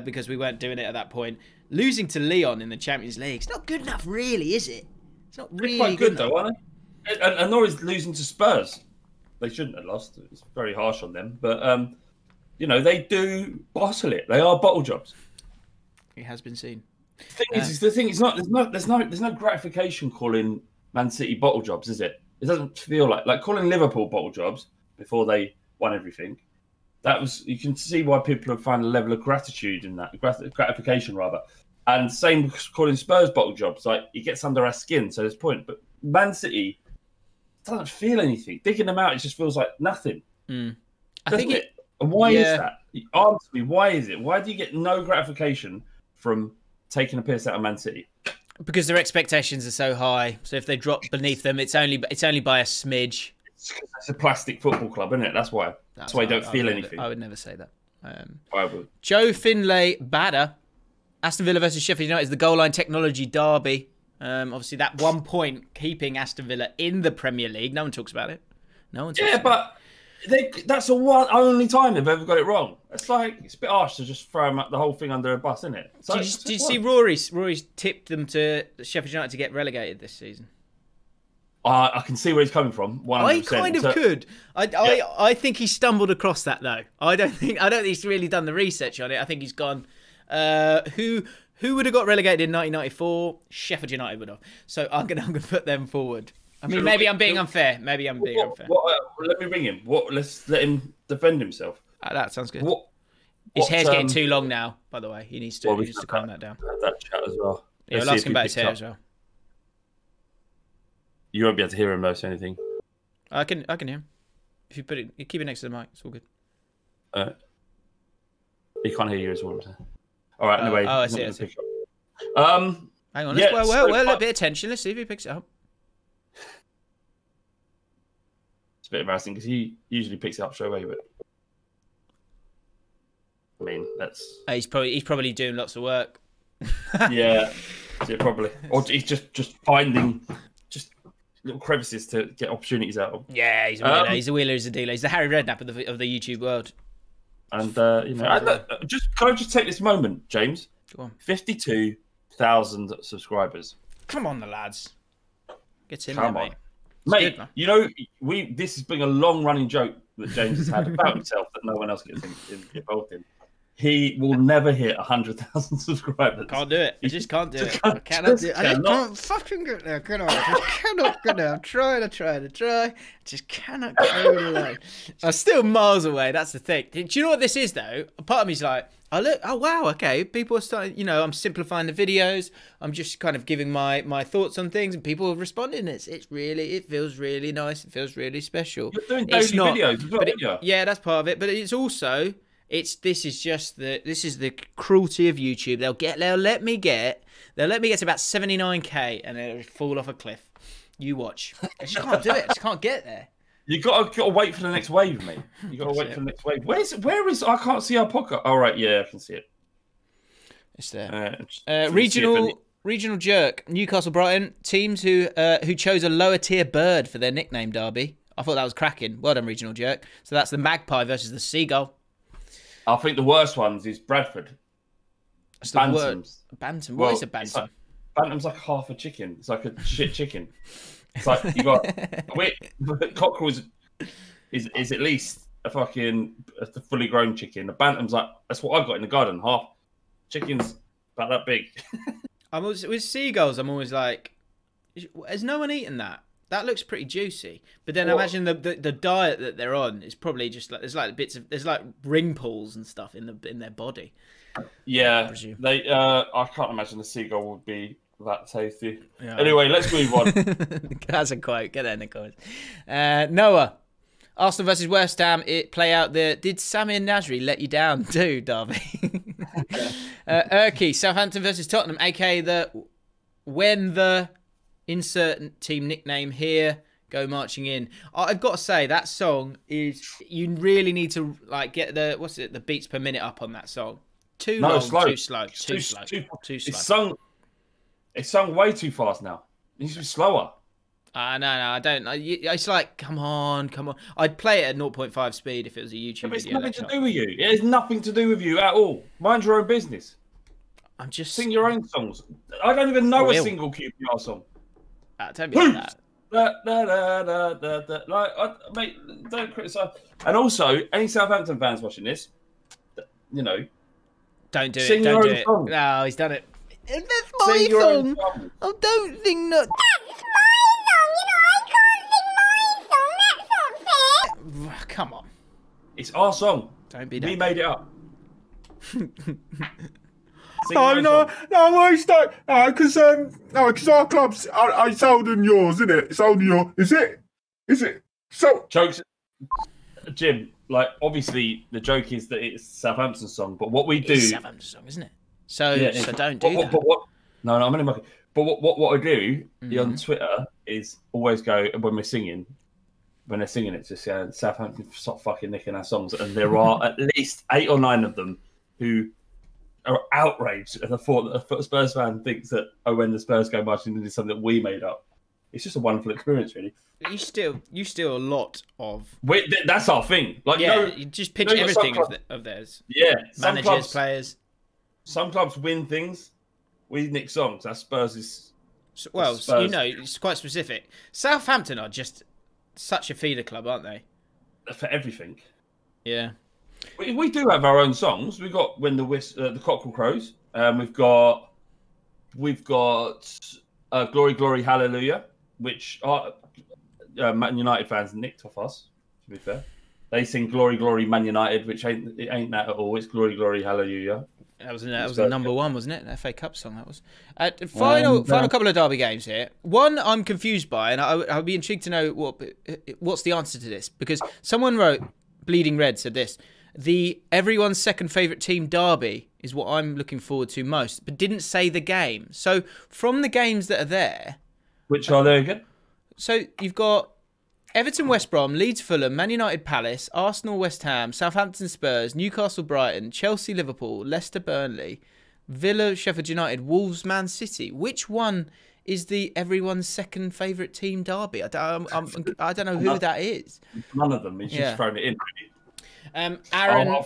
Speaker 2: because we weren't doing it at that point. Losing to Lyon in the Champions League, it's not good enough, really, is it? It's not really
Speaker 1: quite good though, aren't they? And nor is losing to Spurs. They shouldn't have lost. It's very harsh on them, but they do bottle it. They are bottle jobs.
Speaker 2: It has been seen.
Speaker 1: The thing is not. There's no gratification calling Man City bottle jobs, is it? It doesn't feel like calling Liverpool bottle jobs before they won everything. You can see why people have found a level of gratitude in that gratification rather. And same calling Spurs bottle jobs. Like it gets under our skin, so there's point. But Man City doesn't feel anything. Digging them out, it just feels like nothing.
Speaker 2: I think it.
Speaker 1: And why is that? Answer me. Why is it? Why do you get no gratification from taking a piss out of Man City?
Speaker 2: Because their expectations are so high. So if they drop beneath them, it's only by a smidge.
Speaker 1: It's a plastic football club, isn't it? That's why. That's why you don't feel anything.
Speaker 2: I would never say that.
Speaker 1: I would.
Speaker 2: Joe Finlay Bader, Aston Villa versus Sheffield United is the goal line technology derby. Obviously, that 1 point keeping Aston Villa in the Premier League. No one talks about it.
Speaker 1: But that's the only time they've ever got it wrong. It's a bit harsh to just throw the whole thing under a bus, isn't it?
Speaker 2: Did you see Rory's tipped them to Sheffield United to get relegated this season?
Speaker 1: I can see where he's coming from. 100%.
Speaker 2: I kind of could. I think he stumbled across that though. I don't think he's really done the research on it. I think he's gone. Who would have got relegated in 1994? Sheffield United would have. So I'm gonna put them forward. I mean, maybe I'm being unfair. Let me
Speaker 1: ring him. Let's let him defend himself.
Speaker 2: That sounds good. His hair's getting too long now. By the way, he needs to calm that down.
Speaker 1: That chat as well.
Speaker 2: Yeah, we'll ask him about his hair as well.
Speaker 1: You won't be able to hear him though, say anything.
Speaker 2: I can hear him. If you keep it next to the mic, it's all good.
Speaker 1: He can't hear you as well. All right, anyway.
Speaker 2: I see. Hang on. Well, a bit of tension. Let's see if he picks it up.
Speaker 1: It's a bit embarrassing because he usually picks it up straight away, but I mean, that's.
Speaker 2: He's probably doing lots of work.
Speaker 1: Yeah, probably, or he's just finding little crevices to get opportunities out of.
Speaker 2: Yeah, he's a wheeler. He's a wheeler. He's a dealer. He's the Harry Redknapp of the YouTube world.
Speaker 1: And can I just take this moment, James?
Speaker 2: Go on.
Speaker 1: 52,000 subscribers.
Speaker 2: Come on, the lads. Get in
Speaker 1: Come
Speaker 2: there,
Speaker 1: on.
Speaker 2: mate.
Speaker 1: This has been a long-running joke that James has had about himself that no one else gets involved in. he will never hit 100,000 subscribers.
Speaker 2: Can't do it. I just can't do it. I cannot do it. I just can't fucking get there, can I? I just cannot get there. I'm trying. I just cannot get over the line. I'm still miles away. That's the thing. Do you know what this is, though? A part of me's like, oh, wow, okay. People are starting, you know, I'm simplifying the videos. I'm just kind of giving my thoughts on things, and people are responding. It feels really nice. It feels really special.
Speaker 1: You're doing daily videos as well, aren't you?
Speaker 2: Yeah, that's part of it. But it's also... This is the cruelty of YouTube. They'll let me get to about 79k and it'll fall off a cliff. You watch. I just can't do it. I just can't get there.
Speaker 1: You gotta wait for the next wave, mate. You gotta wait for the next wave. Where is I can't see our podcast. Oh right, yeah, I can see it.
Speaker 2: It's there. Regional jerk. Newcastle Brighton teams who chose a lower tier bird for their nickname derby. I thought that was cracking. Well done, regional jerk. So that's the magpie versus the seagull.
Speaker 1: I think the worst ones is Bradford.
Speaker 2: That's the Bantams. Bantam. What is a bantam?
Speaker 1: Bantam's like half a chicken. It's like a shit chicken. It's like you got cockerel is at least a fully grown chicken. A bantam's like that's what I've got in the garden. Half chicken's about that big.
Speaker 2: With seagulls. I'm always like, has no one eaten that? That looks pretty juicy, but then I imagine the diet that they're on is probably just like there's like ring pulls and stuff in their body.
Speaker 1: Yeah, I can't imagine the seagull would be that tasty. Yeah. Anyway, let's move on.
Speaker 2: That's a quote. Get there in the comments. Noah, Arsenal versus West Ham. Play out the. Did Samir Nasri let you down too, Derby? Urki, Southampton versus Tottenham, aka when the insert team nickname here, go marching in. I've got to say that song is, you really need to like get the beats per minute up on that song. Too long, too slow.
Speaker 1: It's sung way too fast now. It needs to be slower.
Speaker 2: No, I don't. It's like, come on. I'd play it at 0.5 speed if it was a YouTube video.
Speaker 1: It's nothing to do with you. It has nothing to do with you at all. Mind your own business.
Speaker 2: I'm just
Speaker 1: sing your own songs. I don't even know a single QPR song.
Speaker 2: Don't be like
Speaker 1: that. Mate, don't criticise. And also, any Southampton fans watching this, you know,
Speaker 2: don't do it. Don't do it. Song. No, he's done it. That's my song. I don't think that. That's my song. You know, I can't sing my song. That's not fair. Come on.
Speaker 1: It's our song.
Speaker 2: Don't be.
Speaker 1: We made it up.
Speaker 4: No, because our club's it's older than yours, isn't it? It's older than yours. Is it? So
Speaker 1: jokes, Jim. Like obviously, the joke is that it's Southampton's song, but what we do,
Speaker 2: it's Southampton's song, isn't it? So don't do that.
Speaker 1: No, I'm only mucking. But what I do on Twitter is always go when we're singing. When they're singing it, just Southampton stop fucking nicking our songs, and there are at least 8 or 9 of them who are outraged at the thought that a Spurs fan thinks that when the Spurs go marching into something that we made up. It's just a wonderful experience, really.
Speaker 2: You steal a lot of.
Speaker 1: That's our thing. Like,
Speaker 2: you just pitch everything of theirs.
Speaker 1: Yeah,
Speaker 2: managers, players.
Speaker 1: Some clubs win things. We nick songs. That's Spurs.
Speaker 2: Spurs. You know, it's quite specific. Southampton are just such a feeder club, aren't they?
Speaker 1: For everything.
Speaker 2: Yeah.
Speaker 1: We do have our own songs. We've got When the Cockerel Crows. We've got Glory, Glory, Hallelujah, which are Man United fans nicked off us, to be fair. They sing Glory, Glory, Man United, which ain't that at all. It's Glory, Glory, Hallelujah.
Speaker 2: That was the number one, wasn't it? The FA Cup song, that was. Final couple of derby games here. One I'm confused by, and I'll be intrigued to know what's the answer to this, because someone wrote, Bleeding Red said this: everyone's second favourite team derby is what I'm looking forward to most, but didn't say the game. So from the games that are there,
Speaker 1: which are there again?
Speaker 2: So you've got Everton, West Brom, Leeds, Fulham, Man United, Palace, Arsenal, West Ham, Southampton, Spurs, Newcastle, Brighton, Chelsea, Liverpool, Leicester, Burnley, Villa, Sheffield United, Wolves, Man City. Which one is the everyone's second favourite team derby? I don't know who that is.
Speaker 1: None of them. He's just thrown it in.
Speaker 2: Aaron,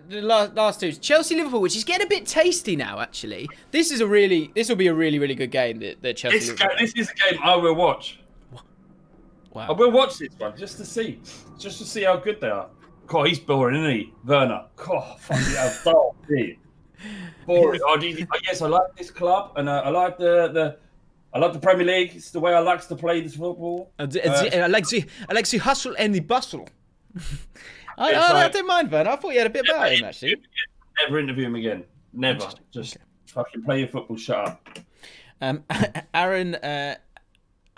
Speaker 2: the last two, Chelsea, Liverpool, which is getting a bit tasty now. Actually, this will be a really, really good game. The Chelsea.
Speaker 1: This is a game I will watch.
Speaker 2: Wow.
Speaker 1: I will watch this one just to see how good they are. God, he's boring, isn't he? Werner. God, fucking hell, dull, dude. Boring. Yes, I like this club, and I like the Premier League. It's the way I like to play this football.
Speaker 2: I like the hustle and the bustle. I don't mind Werner. I thought you had a bit about him, actually.
Speaker 1: Never interview him again. Never. Just fucking play your football. Shut up.
Speaker 2: Aaron.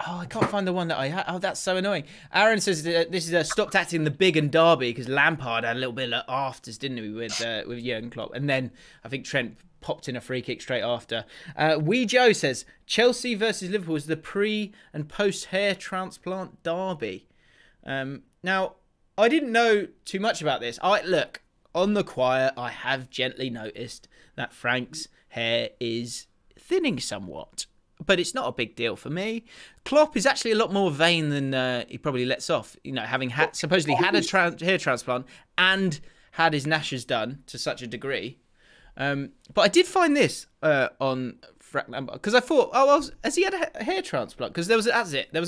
Speaker 2: I can't find the one that I had. Oh, that's so annoying. Aaron says this is stopped acting the big and Derby because Lampard had a little bit of afters, didn't he, with Jurgen Klopp? And then I think Trent popped in a free kick straight after. Wee Joe says Chelsea versus Liverpool is the pre and post hair transplant derby. Now, I didn't know too much about this. Look, on the quiet, I have gently noticed that Frank's hair is thinning somewhat. But it's not a big deal for me. Klopp is actually a lot more vain than he probably lets off. You know, having supposedly had a hair transplant and had his gnashers done to such a degree. But I did find this on Frank Lampard because I thought, has he had a hair transplant? Because there was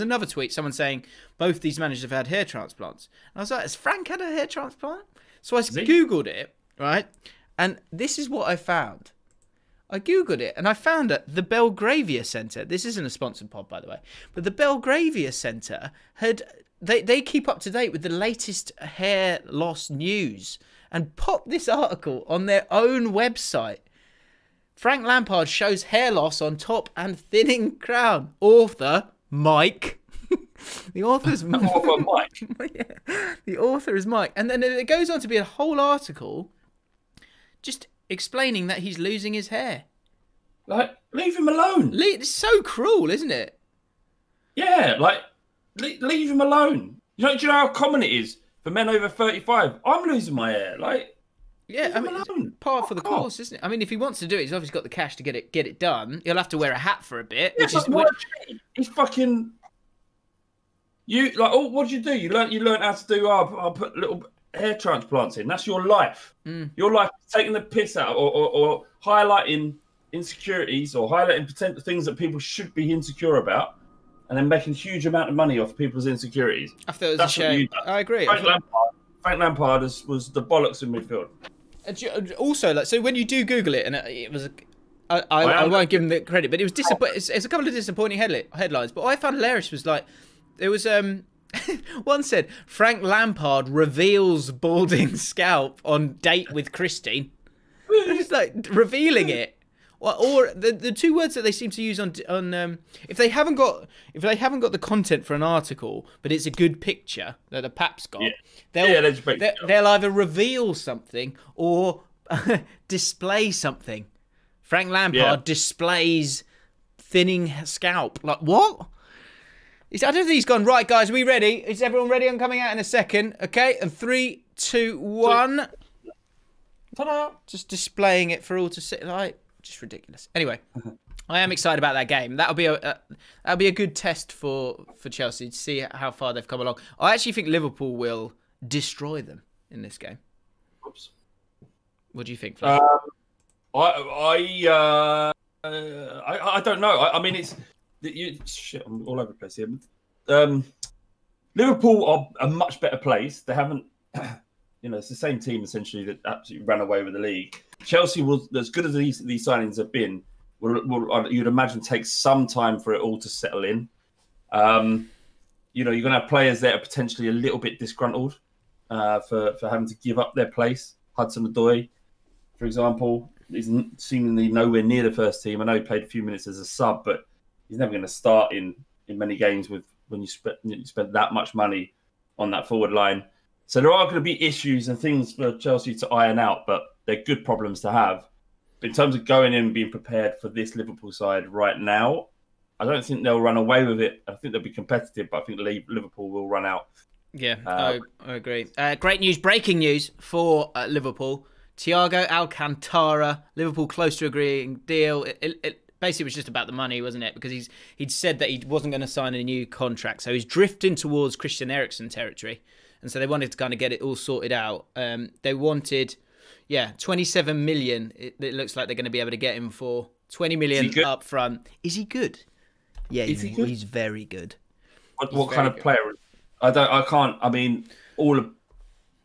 Speaker 2: another tweet, someone saying both these managers have had hair transplants. And I was like, has Frank had a hair transplant? So I googled it, right? And this is what I found. I googled it and I found that the Belgravia Centre, this isn't a sponsored pod by the way, but the Belgravia Centre they keep up to date with the latest hair loss news and popped this article on their own website. Frank Lampard shows hair loss on top and thinning crown. Author, Mike. The author's Mike. Yeah. The author is Mike. And then it goes on to be a whole article just explaining that he's losing his hair.
Speaker 1: Like, leave him alone.
Speaker 2: It's so cruel, isn't it?
Speaker 1: Yeah, like, leave him alone. Do you know how common it is for men over 35? I'm losing my hair. Like,
Speaker 2: yeah, I mean, it's par for the course, isn't it? I mean, if he wants to do it, he's obviously got the cash to get it done. He'll have to wear a hat for a bit.
Speaker 1: Yeah, he's fucking. What did you do? You learned how to do. I'll put little hair transplants in. That's your life. Your life is taking the piss out or highlighting insecurities or highlighting potential things that people should be insecure about, and then making a huge amount of money off people's insecurities.
Speaker 2: I thought it was a shame. I agree.
Speaker 1: Frank Lampard was the bollocks in midfield.
Speaker 2: Also, so when you do Google it, and it was, I won't give him the credit, but it was disappointing. It's a couple of disappointing headlines. But what I found hilarious was there was one said Frank Lampard reveals balding scalp on date with Christine. It's like revealing it. Or the two words that they seem to use on if they haven't got the content for an article, but it's a good picture that a pap's got, they'll either reveal something or display something. Frank Lampard displays thinning scalp. Like what? I don't think he's gone, right, guys, are we ready? Is everyone ready? I'm coming out in a second. Okay, and 3, 2, 1. Ta-da! Just displaying it for all to see. Like, just ridiculous. Anyway, I am excited about that game. That'll be a good test for Chelsea to see how far they've come along. I actually think Liverpool will destroy them in this game.
Speaker 1: Oops.
Speaker 2: What do you think, Flav?
Speaker 1: I don't know. I mean, shit. I'm all over the place here. Liverpool are a much better place. They haven't. It's the same team essentially that absolutely ran away with the league. Chelsea will, as good as these signings have been, will you'd imagine take some time for it all to settle in. You're going to have players that are potentially a little bit disgruntled for having to give up their place. Hudson-Odoi, for example, is seemingly nowhere near the first team. I know he played a few minutes as a sub, but he's never going to start in many games when you spend that much money on that forward line. So there are going to be issues and things for Chelsea to iron out, but they're good problems to have. But in terms of going in and being prepared for this Liverpool side right now, I don't think they'll run away with it. I think they'll be competitive, but I think Liverpool will run out.
Speaker 2: Yeah, I agree. Great news, breaking news for Liverpool. Thiago Alcantara, Liverpool close to agreeing deal. It basically was just about the money, wasn't it? Because he'd said that he wasn't going to sign a new contract. So he's drifting towards Christian Eriksen territory. And so they wanted to kind of get it all sorted out. They wanted, 27 million. It looks like they're going to be able to get him for 20 million up front. Is he good? Yeah, he's very good.
Speaker 1: What kind of player? I can't. I mean,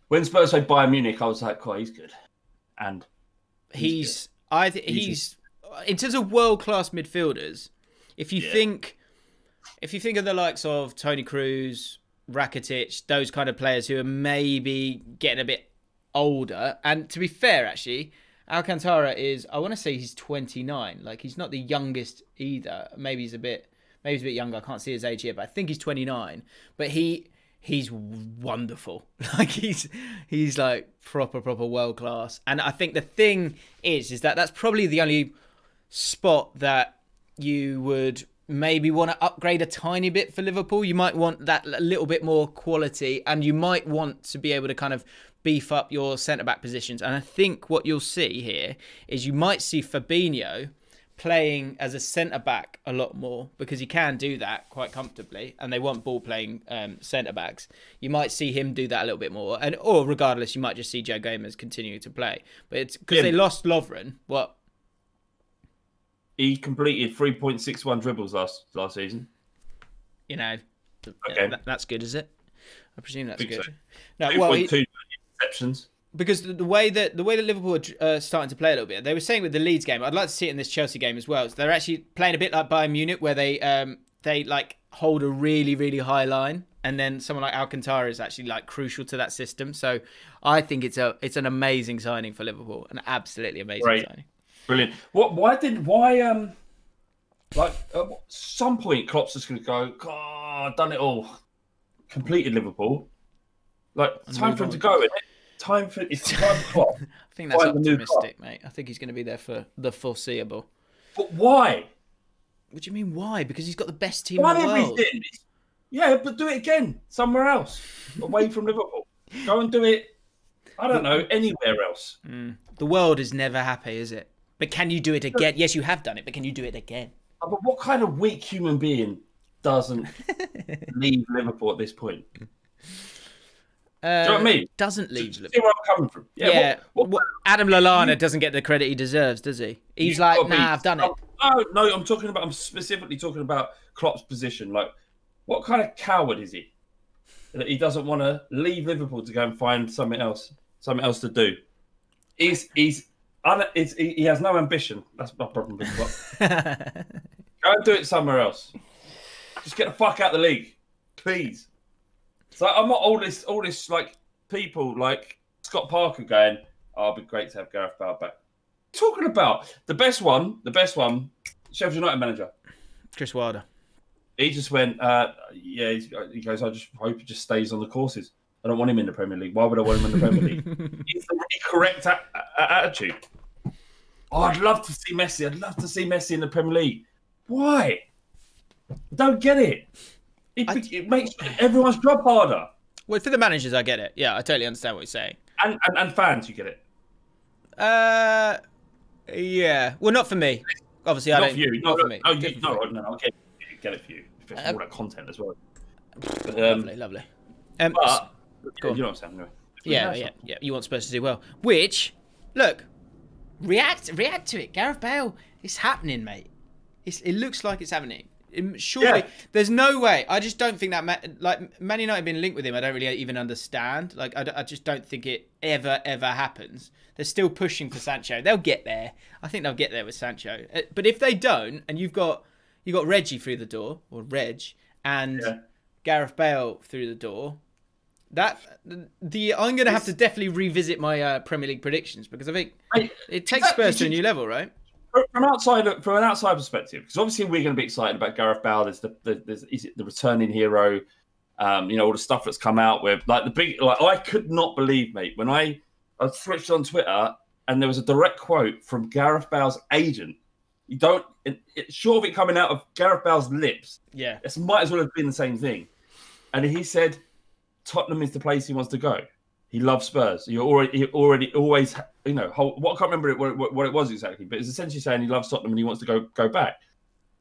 Speaker 1: When Spurs played Bayern Munich, I was like, "Oh, he's good," and
Speaker 2: he's in terms of world-class midfielders. If you think of the likes of Toni Kroos, Rakitic, those kind of players who are maybe getting a bit older, and to be fair, actually, Alcantara is, I want to say he's 29. Like, he's not the youngest either. Maybe he's a bit younger. I can't see his age here, but I think he's 29. But he's wonderful. Like, he's like proper world class. And I think the thing is that that's probably the only spot that you would maybe want to upgrade a tiny bit for Liverpool. You might want that a little bit more quality, and you might want to be able to kind of beef up your centre-back positions. And I think what you'll see here is you might see Fabinho playing as a centre-back a lot more, because he can do that quite comfortably, and they want ball-playing centre-backs. You might see him do that a little bit more, or regardless, you might just see Joe Gomez continue to play. But it's because they lost Lovren. What?
Speaker 1: He completed 3.61 dribbles last season.
Speaker 2: You know,
Speaker 1: okay.
Speaker 2: That's good, is it? I presume that's good.
Speaker 1: So.
Speaker 2: No, well,
Speaker 1: 2.2 interceptions.
Speaker 2: Because the way that Liverpool are starting to play a little bit, they were saying with the Leeds game, I'd like to see it in this Chelsea game as well. So they're actually playing a bit like Bayern Munich, where they like hold a really high line, and then someone like Alcantara is actually like crucial to that system. So I think it's an amazing signing for Liverpool, an absolutely amazing signing.
Speaker 1: Brilliant. Like at some point, Klopp's just going to go, God, I've done it all, completed Liverpool. Like, time for him to go, isn't it? Time for Klopp.
Speaker 2: I think that's optimistic, mate. I think he's going to be there for the foreseeable.
Speaker 1: But why?
Speaker 2: What do you mean, why? Because he's got the best team in the world.
Speaker 1: Yeah, but do it again somewhere else, away from Liverpool. Go and do it, I don't know, anywhere else.
Speaker 2: The world is never happy, is it? But can you do it again? Yes, you have done it, but can you do it again?
Speaker 1: But what kind of weak human being doesn't leave Liverpool at this point? Do you know what I mean?
Speaker 2: Doesn't leave Liverpool.
Speaker 1: See where I'm coming from?
Speaker 2: Yeah. Adam Lallana doesn't get the credit he deserves, does he? He's like, nah, I've done it.
Speaker 1: No, I'm specifically talking about Klopp's position. Like, what kind of coward is he that he doesn't want to leave Liverpool to go and find something else to do? He has no ambition. That's my problem with Klopp. Go and do it somewhere else. Just get the fuck out of the league, please. So I'm not all this like people like Scott Parker going, "Oh, it'd be great to have Gareth Bale back." Talking about the best one, Sheffield United manager,
Speaker 2: Chris Wilder.
Speaker 1: He just went, he goes, I just hope he just stays on the courses. I don't want him in the Premier League. Why would I want him in the Premier League? It's the correct attitude. Oh, I'd love to see Messi. I'd love to see Messi in the Premier League. Why? I don't get it. It makes everyone's job harder.
Speaker 2: Well, for the managers, I get it. Yeah, I totally understand what you're saying.
Speaker 1: And fans, you get it.
Speaker 2: Yeah. Well, not for me. Obviously, I don't.
Speaker 1: For you.
Speaker 2: Not for me.
Speaker 1: No, I'll get it for you. If it's all that content as well. But,
Speaker 2: lovely.
Speaker 1: You know what I'm saying, anyway.
Speaker 2: Yeah. You want Spurs to do well. Which, look, react to it. Gareth Bale, it's happening, mate. It looks like it's happening. Surely, there's no way. I just don't think that Man United being linked with him, I don't really even understand. Like, I just don't think it ever happens. They're still pushing for Sancho. They'll get there. I think they'll get there with Sancho. But if they don't, and you've got Reggie through the door, or Reg, and Gareth Bale through the door, I'm going to have to definitely revisit my Premier League predictions, because I think it takes Spurs to a new level, right?
Speaker 1: From an outside perspective, because obviously we're going to be excited about Gareth Bale. There's the returning hero, all the stuff that's come out with I could not believe, mate, when I switched on Twitter and there was a direct quote from Gareth Bale's agent. Short of it coming out of Gareth Bale's lips, this might as well have been the same thing. And he said, Tottenham is the place he wants to go. He loves Spurs. He already always, what I can't remember what it was exactly, but it's essentially saying he loves Tottenham and he wants to go back.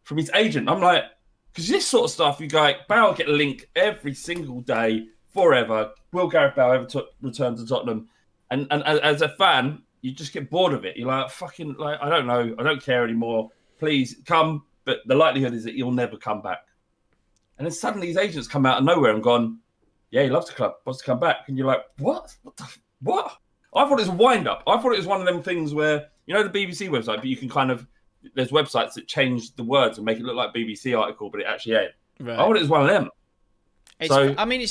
Speaker 1: From his agent, I'm like, because this sort of stuff, you go, Bale get a link every single day, forever. Will Gareth Bale ever return to Tottenham? And as a fan, you just get bored of it. You're like, fucking, like, I don't know. I don't care anymore. Please come. But the likelihood is that he'll never come back. And then suddenly his agents come out of nowhere and gone, yeah, he loves the club, wants to come back. And you're like, what? What? I thought it was a wind-up. I thought it was one of them things where, you know, the BBC website, but you can kind of, there's websites that change the words and make it look like a BBC article, but it actually ain't.
Speaker 2: Right.
Speaker 1: I thought it was one of them.
Speaker 2: I mean,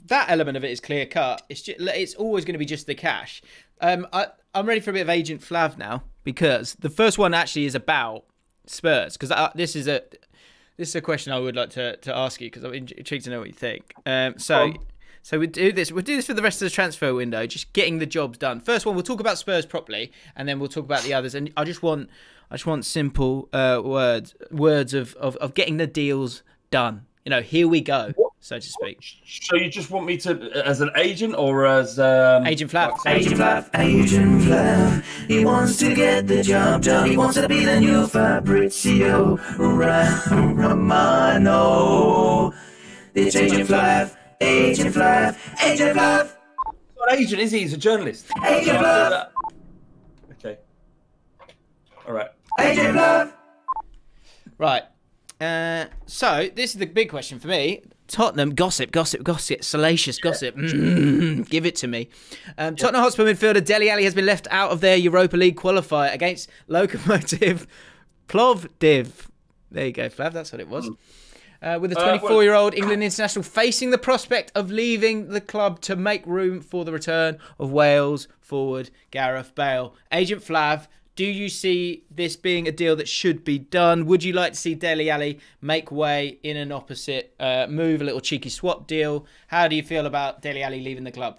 Speaker 2: that element of it is clear cut. It's always going to be just the cash. I'm ready for a bit of Agent Flav now, because the first one actually is about Spurs. Because this is a question I would like to ask you, because I'm intrigued to know what you think. So we do this. We'll do this for the rest of the transfer window, just getting the jobs done. First one, we'll talk about Spurs properly, and then we'll talk about the others. And I just want simple words of getting the deals done. You know, here we go, so to speak.
Speaker 1: So you just want me to, as an agent or as
Speaker 2: Agent Flav?
Speaker 5: Agent Flav. He wants to get the job done. He wants to be the new Fabrizio Romano. It's Agent Flav. Agent Flav. Agent Flav.
Speaker 1: He's not an agent, is he? He's a journalist.
Speaker 5: Agent Flav.
Speaker 1: Okay. All right.
Speaker 5: Agent Flav.
Speaker 2: Right. So this is the big question for me. Tottenham gossip, salacious gossip. Give it to me. Tottenham Hotspur midfielder Dele Alli has been left out of their Europa League qualifier against Lokomotiv Plovdiv. There you go, Flav. That's what it was. With the 24-year-old England international facing the prospect of leaving the club to make room for the return of Wales forward Gareth Bale. Agent Flav, do you see this being a deal that should be done? Would you like to see Dele Alli make way in an opposite move, a little cheeky swap deal? How do you feel about Dele Alli leaving the club?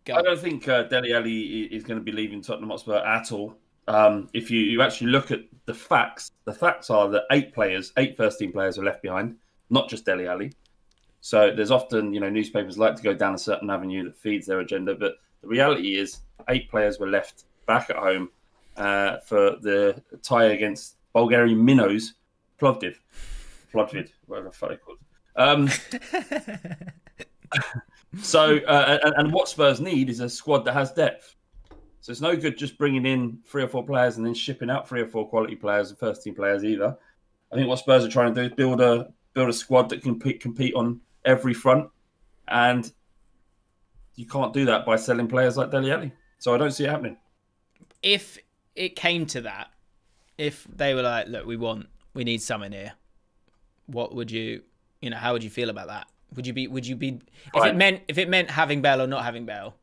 Speaker 2: Go.
Speaker 1: I don't think Dele Alli is going to be leaving Tottenham Hotspur at all. If you actually look at the facts are that 8 first-team players are left behind. Not just Dele Alli. So there's often, you know, newspapers like to go down a certain avenue that feeds their agenda, but the reality is 8 players were left back at home for the tie against Bulgarian minnows, Plovdiv, whatever the fuck they called. And what Spurs need is a squad that has depth. So it's no good just bringing in 3 or 4 players and then shipping out 3 or 4 quality players and first-team players either. I think what Spurs are trying to do is build a squad that can compete on every front, and you can't do that by selling players like Dele Alli. So I don't see it happening.
Speaker 2: If it came to that, if they were like, look, we need someone here, what would you know, how would you feel about that? Would you be if it meant having Bale or not having Bale,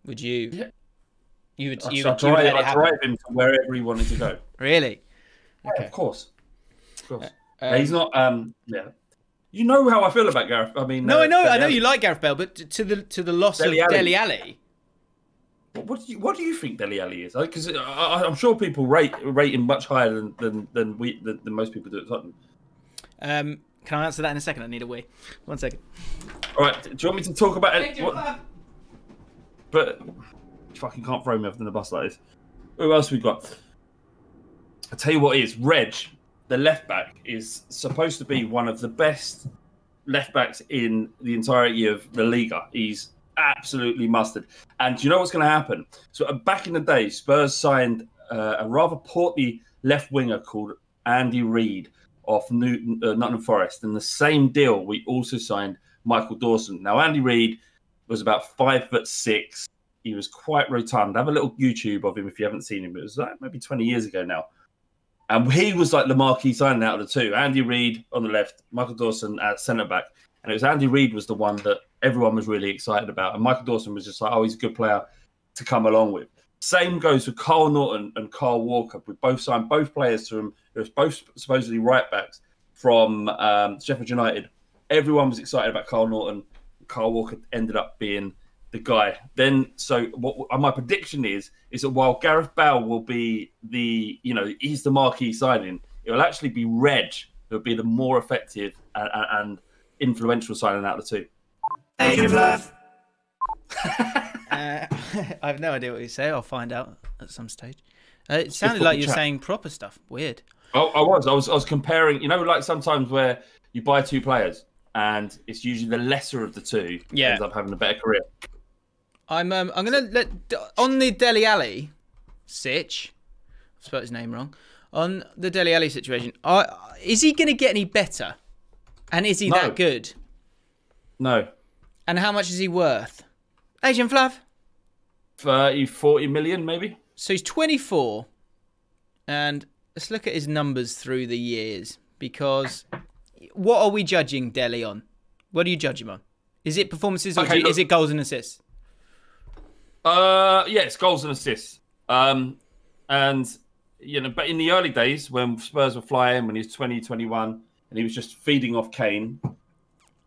Speaker 2: would you? Yeah. You would
Speaker 1: drive him to wherever he wanted to go.
Speaker 2: Really?
Speaker 1: Okay. Yeah, of course. He's not. Yeah, you know how I feel about Gareth. I mean,
Speaker 2: no, I know you like Gareth Bale, but to the loss of Dele Alli.
Speaker 1: What do you think Dele Alli is? Because I'm sure people rate him much higher than most people do at Tottenham.
Speaker 2: Can I answer that in a second? I need a wee. 1 second.
Speaker 1: All right. Do you want me to talk about it? But you fucking can't throw me off in the bus like this. Who else we got? I tell you what is Reg. The left back is supposed to be one of the best left backs in the entirety of the Liga. He's absolutely mustard. And do you know what's going to happen? So back in the day, Spurs signed a rather portly left winger called Andy Reid off Nottingham Forest. And the same deal, we also signed Michael Dawson. Now, Andy Reid was about 5'6". He was quite rotund. Have a little YouTube of him if you haven't seen him. It was like maybe 20 years ago now. And he was like the marquee signing out of the two. Andy Reid on the left, Michael Dawson at centre-back. And it was Andy Reid was the one that everyone was really excited about. And Michael Dawson was just like, oh, he's a good player to come along with. Same goes with Carl Norton and Carl Walker. We both signed both players from, it was both supposedly right-backs from Sheffield United. Everyone was excited about Carl Norton. Carl Walker ended up being the guy. Then, so what my prediction is that while Gareth Bale will be he's the marquee signing, it will actually be Reg who will be the more effective and influential signing out of the two.
Speaker 5: Agent Flav.
Speaker 2: I have no idea what you say. I'll find out at some stage. It sounded like you were saying proper stuff. Weird.
Speaker 1: Oh, I was comparing. You know, like sometimes where you buy 2 players and it's usually the lesser of the two ends up having a better career.
Speaker 2: I'm gonna let on the Dele Alli sitch. I spelled his name wrong. On the Dele Alli situation, is he gonna get any better? And is he that good?
Speaker 1: No.
Speaker 2: And how much is he worth? Agent Flav?
Speaker 1: 30, 40 million, maybe.
Speaker 2: So he's 24. And let's look at his numbers through the years. Because what are we judging Dele on? What do you judge him on? Is it performances or is it goals and assists?
Speaker 1: Yeah, it's goals and assists. And, you know, but in the early days when Spurs were flying, when he was 20, 21, and he was just feeding off Kane,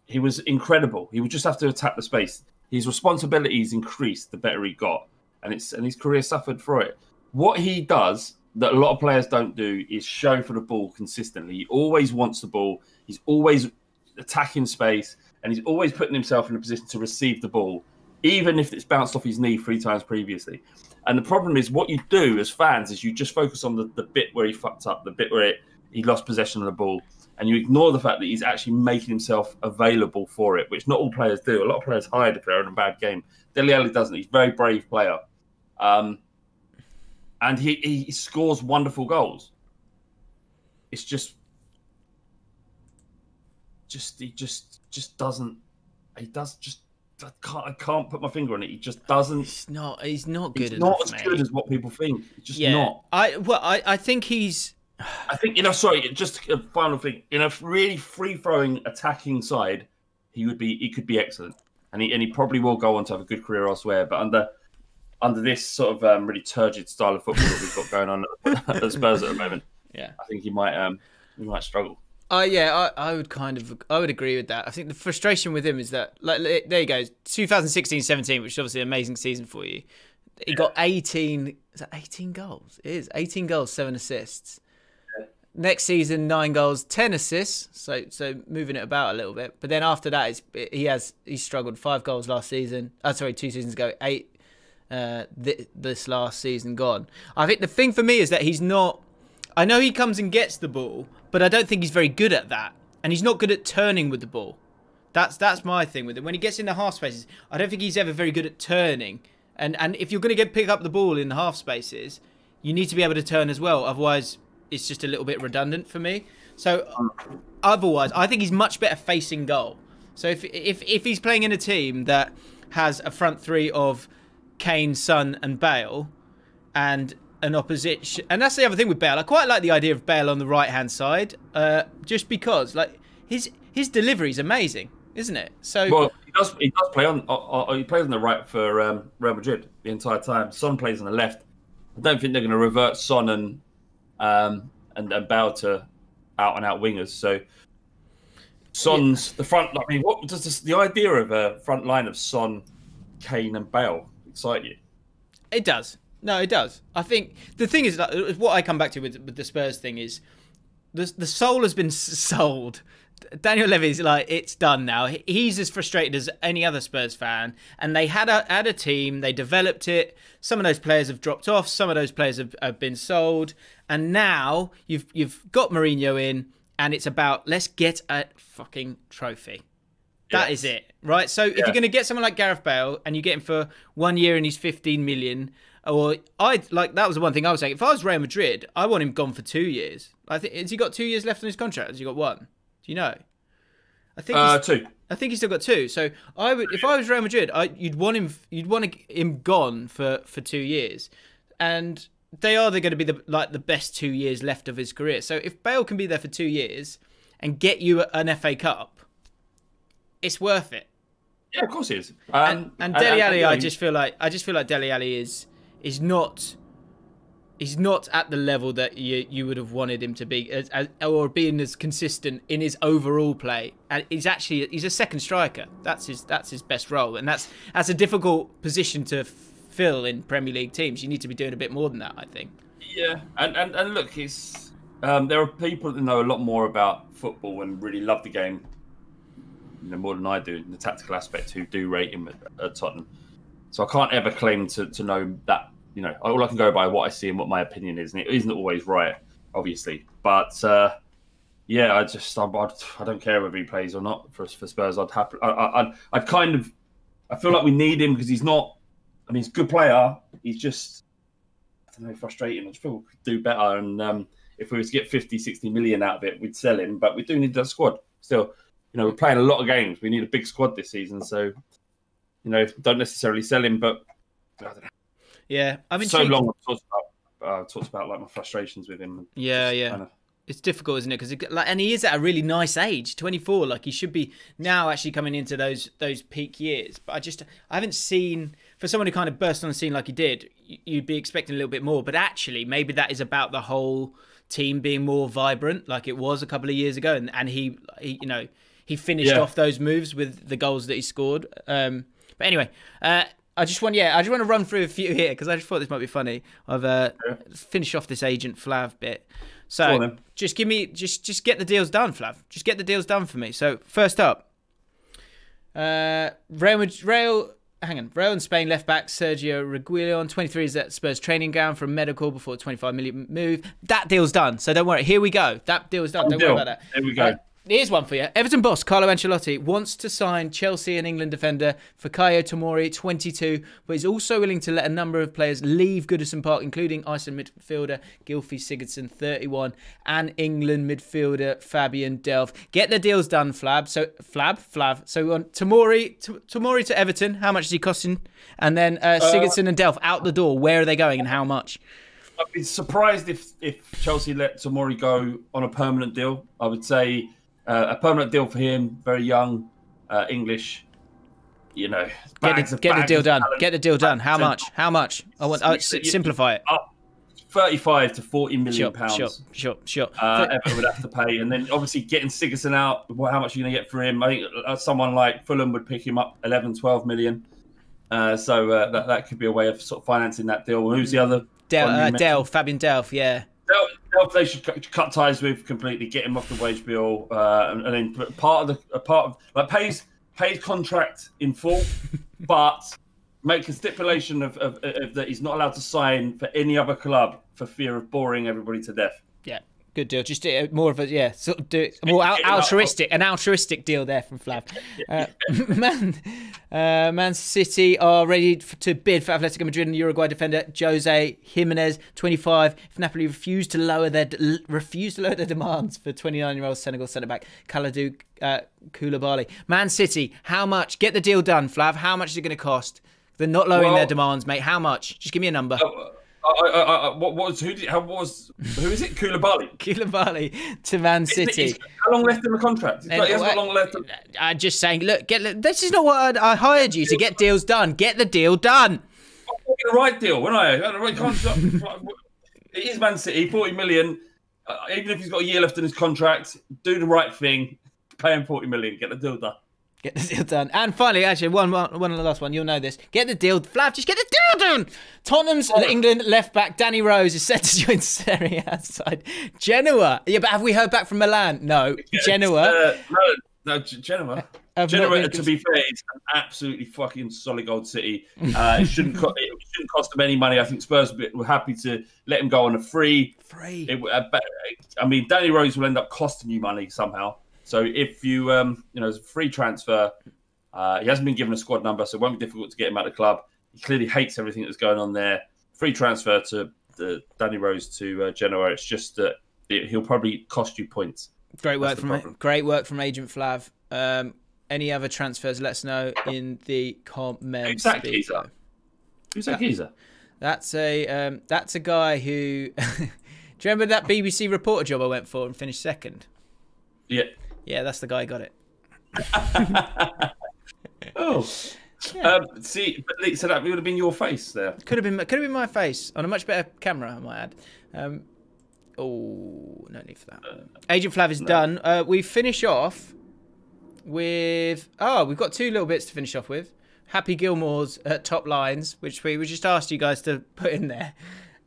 Speaker 1: he was incredible. He would just have to attack the space. His responsibilities increased the better he got, and his career suffered for it. What he does that a lot of players don't do is show for the ball consistently. He always wants the ball. He's always attacking space, and he's always putting himself in a position to receive the ball, even if it's bounced off his knee 3 times previously. And the problem is what you do as fans is you just focus on the bit where he fucked up, the bit where he lost possession of the ball, and you ignore the fact that he's actually making himself available for it, which not all players do. A lot of players hide if they're in a bad game. Dele Alli doesn't. He's a very brave player. And he scores wonderful goals. It's he just doesn't. He does just. I can't put my finger on it. He just doesn't.
Speaker 2: He's not good.
Speaker 1: He's not as good as what people think. He's just not.
Speaker 2: I think he's.
Speaker 1: I think, sorry, just a final thing. In a really free-flowing attacking side, he could be excellent. And he probably will go on to have a good career elsewhere. But under this sort of really turgid style of football that we've got going on at Spurs at the moment,
Speaker 2: yeah,
Speaker 1: I think he might struggle.
Speaker 2: I would agree with that. I think the frustration with him is that, like, there you go, 2016-17, which is obviously an amazing season for you. He got 18. Is that 18 goals? It is 18 goals, 7 assists. Next season, 9 goals, 10 assists. So moving it about a little bit. But then after that, he struggled. 5 goals last season. 2 seasons ago. 8 this last season gone. I think the thing for me is that he's not. I know he comes and gets the ball, but I don't think he's very good at that. And he's not good at turning with the ball. That's my thing with him. When he gets in the half spaces, I don't think he's ever very good at turning. And if you're going to pick up the ball in the half spaces, you need to be able to turn as well. Otherwise, it's just a little bit redundant for me. So otherwise, I think he's much better facing goal. So if he's playing in a team that has a front three of Kane, Son and Bale and an opposition, and that's the other thing with Bale. I quite like the idea of Bale on the right-hand side, just because like his delivery is amazing, isn't it? So
Speaker 1: well, he does play on. He plays on the right for Real Madrid the entire time. Son plays on the left. I don't think they're going to revert Son and Bale to out-and-out wingers. So Son's the front. I mean, what does the idea of a front line of Son, Kane, and Bale excite you?
Speaker 2: It does. No, it does. I think the thing is, like, what I come back to with the Spurs thing is the soul has been sold. Daniel Levy's like, it's done now. He's as frustrated as any other Spurs fan. And they had a team. They developed it. Some of those players have dropped off. Some of those players have been sold. And now you've got Mourinho in, and it's about, let's get a fucking trophy. That is it, right? So if you're going to get someone like Gareth Bale and you get him for 1 year and he's 15 million, or that was the one thing I was saying. If I was Real Madrid, I want him gone for 2 years. I think has he got 2 years left on his contract? Has he got 1? Do you know? I think
Speaker 1: 2.
Speaker 2: I think he's still got 2. So I would, if I was Real Madrid, you'd want him gone for 2 years, and they're going to be the best 2 years left of his career. So if Bale can be there for 2 years and get you an FA Cup, it's worth it.
Speaker 1: Yeah, of course it is.
Speaker 2: And Dele Alli, I just feel like Dele Alli is not at the level that you would have wanted him to be, or being as consistent in his overall play. And he's a second striker. That's his best role, and that's a difficult position to fill in Premier League teams. You need to be doing a bit more than that, I think.
Speaker 1: Yeah, and look, it's there are people that know a lot more about football and really love the game, more than I do in the tactical aspect, who do rate him at Tottenham. So I can't ever claim to know that. All I can go by what I see and what my opinion is, and it isn't always right, obviously. But I don't care whether he plays or not for Spurs. I feel like we need him because he's not. I mean, he's a good player. He's just, I don't know, frustrating. I just feel we could do better. And if we were to get 50, 60 million out of it, we'd sell him. But we do need that squad still. we're playing a lot of games. We need a big squad this season, so don't necessarily sell him, but I don't know.
Speaker 2: Yeah, I mean,
Speaker 1: so long I've talked about like my frustrations with him.
Speaker 2: Yeah. It's difficult, isn't it? Because and he is at a really nice age, 24. Like he should be now actually coming into those peak years. But I haven't seen, for someone who kind of burst on the scene like he did, you'd be expecting a little bit more. But actually, maybe that is about the whole team being more vibrant, like it was a couple of years ago, and he finished off those moves with the goals that he scored. But anyway, I just want to run through a few here because I just thought this might be funny. I've finished off this agent Flav bit. So just get the deals done, Flav. Just get the deals done for me. So first up, Real and Spain left back Sergio Reguilon, 23, is at Spurs training ground for a medical before a 25 million move. That deal's done. So don't worry. Here we go. That deal's done. Don't worry about that.
Speaker 1: There we go.
Speaker 2: Here's one for you. Everton boss Carlo Ancelotti wants to sign Chelsea and England defender Fikayo Tomori, 22, but is also willing to let a number of players leave Goodison Park, including Iceland midfielder Gylfi Sigurdsson, 31, and England midfielder Fabian Delph. Get the deals done, Flav. So So we want Tomori to Everton. How much is he costing? And then Sigurdsson and Delph out the door. Where are they going and how much?
Speaker 1: I'd be surprised if Chelsea let Tomori go on a permanent deal. I would say a permanent deal for him, very young, English,
Speaker 2: Get the deal done. Get the deal done. How much? I want simplify it.
Speaker 1: 35 to 40 million pounds.
Speaker 2: Sure.
Speaker 1: Everton would have to pay, and then obviously getting Sigurdsson out. How much are you going to get for him? I think someone like Fulham would pick him up 11, 12 million. So that could be a way of sort of financing that deal. Who's the other?
Speaker 2: Fabian Delph, yeah.
Speaker 1: Delph, they should cut ties with completely, get him off the wage bill, and then put part of like pays contract in full, but make a stipulation of that he's not allowed to sign for any other club for fear of boring everybody to death.
Speaker 2: Yeah. Good deal. Just more of a sort of do more altruistic deal there from Flav. Man City are ready to bid for Atletico Madrid and Uruguay defender Jose Jimenez, 25. If Napoli refuse to lower their demands for 29-year-old Senegal centre back Kalidou Koulibaly. Man City, how much? Get the deal done, Flav. How much is it going to cost? They're not lowering their demands, mate. How much? Just give me a number.
Speaker 1: Who is it? Koulibaly.
Speaker 2: Koulibaly to Man City.
Speaker 1: How long left in the contract? He hasn't got long left.
Speaker 2: I'm just saying, look, this is not what I hired you to get deals done. Get the deal done.
Speaker 1: I'm getting the right deal, when I the right contract. It is Man City, 40 million. Even if he's got a year left in his contract, do the right thing, pay him 40 million, get the deal done.
Speaker 2: Get the deal done. And finally, actually, one last one. You'll know this. Get the deal. Flav, just get the deal done. Tottenham's England left back Danny Rose is set to join Serie A side Genoa. Yeah, but have we heard back from Milan? No. Genoa.
Speaker 1: No, Genoa. Genoa, to be fair, is an absolutely fucking solid gold city. It shouldn't cost them any money. I think Spurs were happy to let him go on a free. I mean, Danny Rose will end up costing you money somehow. So if you, it's a free transfer. He hasn't been given a squad number, so it won't be difficult to get him out of the club. He clearly hates everything that's going on there. Free transfer to Danny Rose to Genoa. It's just that he'll probably cost you points. Great work from
Speaker 2: Agent Flav. Any other transfers? Let us know in the comments.
Speaker 1: Who's that geezer?
Speaker 2: That's a guy who. Do you remember that BBC reporter job I went for and finished second?
Speaker 1: Yeah.
Speaker 2: Yeah, that's the guy who got it.
Speaker 1: See, so that would have been your face there.
Speaker 2: Could have been my face on a much better camera, I might add. No need for that. Agent Flav is done. We finish off with we've got two little bits to finish off with. Happy Gilmore's top lines, which we just asked you guys to put in there.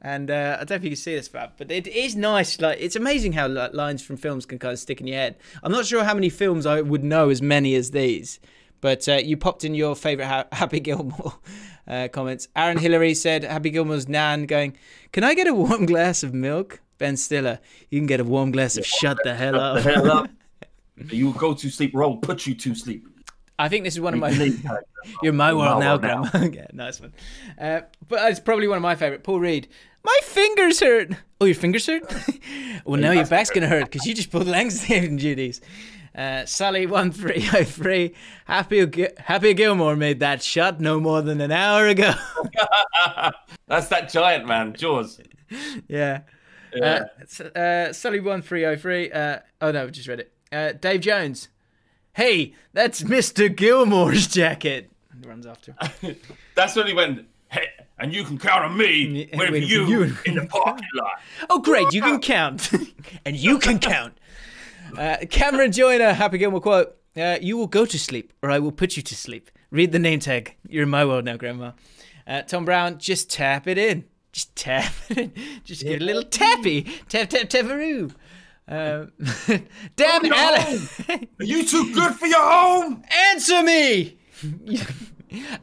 Speaker 2: And I don't know if you can see this, Fab, but it is nice. Like, it's amazing how lines from films can kind of stick in your head. I'm not sure how many films I would know as many as these, but you popped in your favourite Happy Gilmore comments. Aaron Hillary said, Happy Gilmore's nan going, can I get a warm glass of milk? Ben Stiller, you can get a warm glass of shut the hell up.
Speaker 1: You will go to sleep or I'll put you to sleep.
Speaker 2: I think this is one of my. You're my world now, Grandma. Yeah, nice one. But it's probably one of my favourite. Paul Reed. My fingers hurt. Oh, your fingers hurt? Well, now your back's gonna hurt because you just pulled Langston duties. Sully1303. Happy Gilmore made that shot no more than an hour ago.
Speaker 1: That's that giant man, Jaws.
Speaker 2: Yeah. Sully1303. Oh no, I just read it. Dave Jones. Hey, that's Mr. Gilmore's jacket. He runs after him.
Speaker 1: That's when he went, hey, and you can count on me whenever you in the parking lot.
Speaker 2: Oh, great, you can count. And you can count. Cameron Joyner, Happy Gilmore quote. You will go to sleep, or I will put you to sleep. Read the name tag. You're in my world now, Grandma. Tom Brown, just tap it in. Just tap it in. Just get a little tappy. Tap, tap, taparoo. Damn, Alan.
Speaker 1: Are you too good for your home?
Speaker 2: Answer me.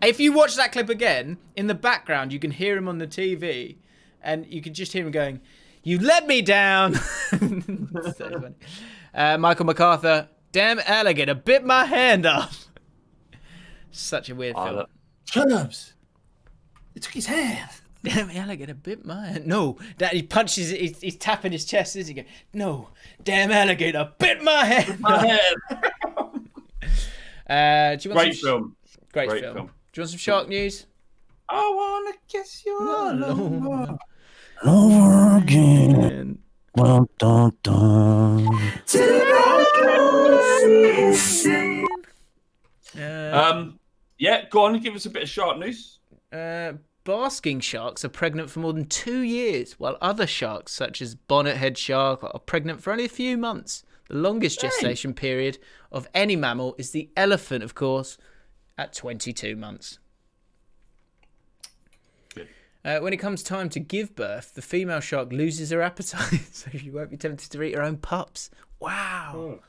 Speaker 2: If you watch that clip again, in the background, you can hear him on the TV, and you can just hear him going, "You let me down." So funny. Michael MacArthur, damn alligator, bit my hand off. Such a weird film.
Speaker 1: Chubbs. It took his hand.
Speaker 2: Damn alligator, bit my hand. No, Dad, he punches it. He's tapping his chest as he goes, no, damn alligator, bit my hand.
Speaker 1: My hand.
Speaker 2: Do you want
Speaker 1: Great film.
Speaker 2: Great film. Do you want some shark news?
Speaker 1: I wanna kiss you all over.
Speaker 4: Over again. Dun, dun, dun.
Speaker 1: Yeah, go on, give us a bit of shark news.
Speaker 2: Basking sharks are pregnant for more than 2 years, while other sharks, such as bonnethead shark, are pregnant for only a few months. The longest gestation period of any mammal is the elephant, of course, at 22 months. When it comes time to give birth, the female shark loses her appetite, so she won't be tempted to eat her own pups. Wow. Oh.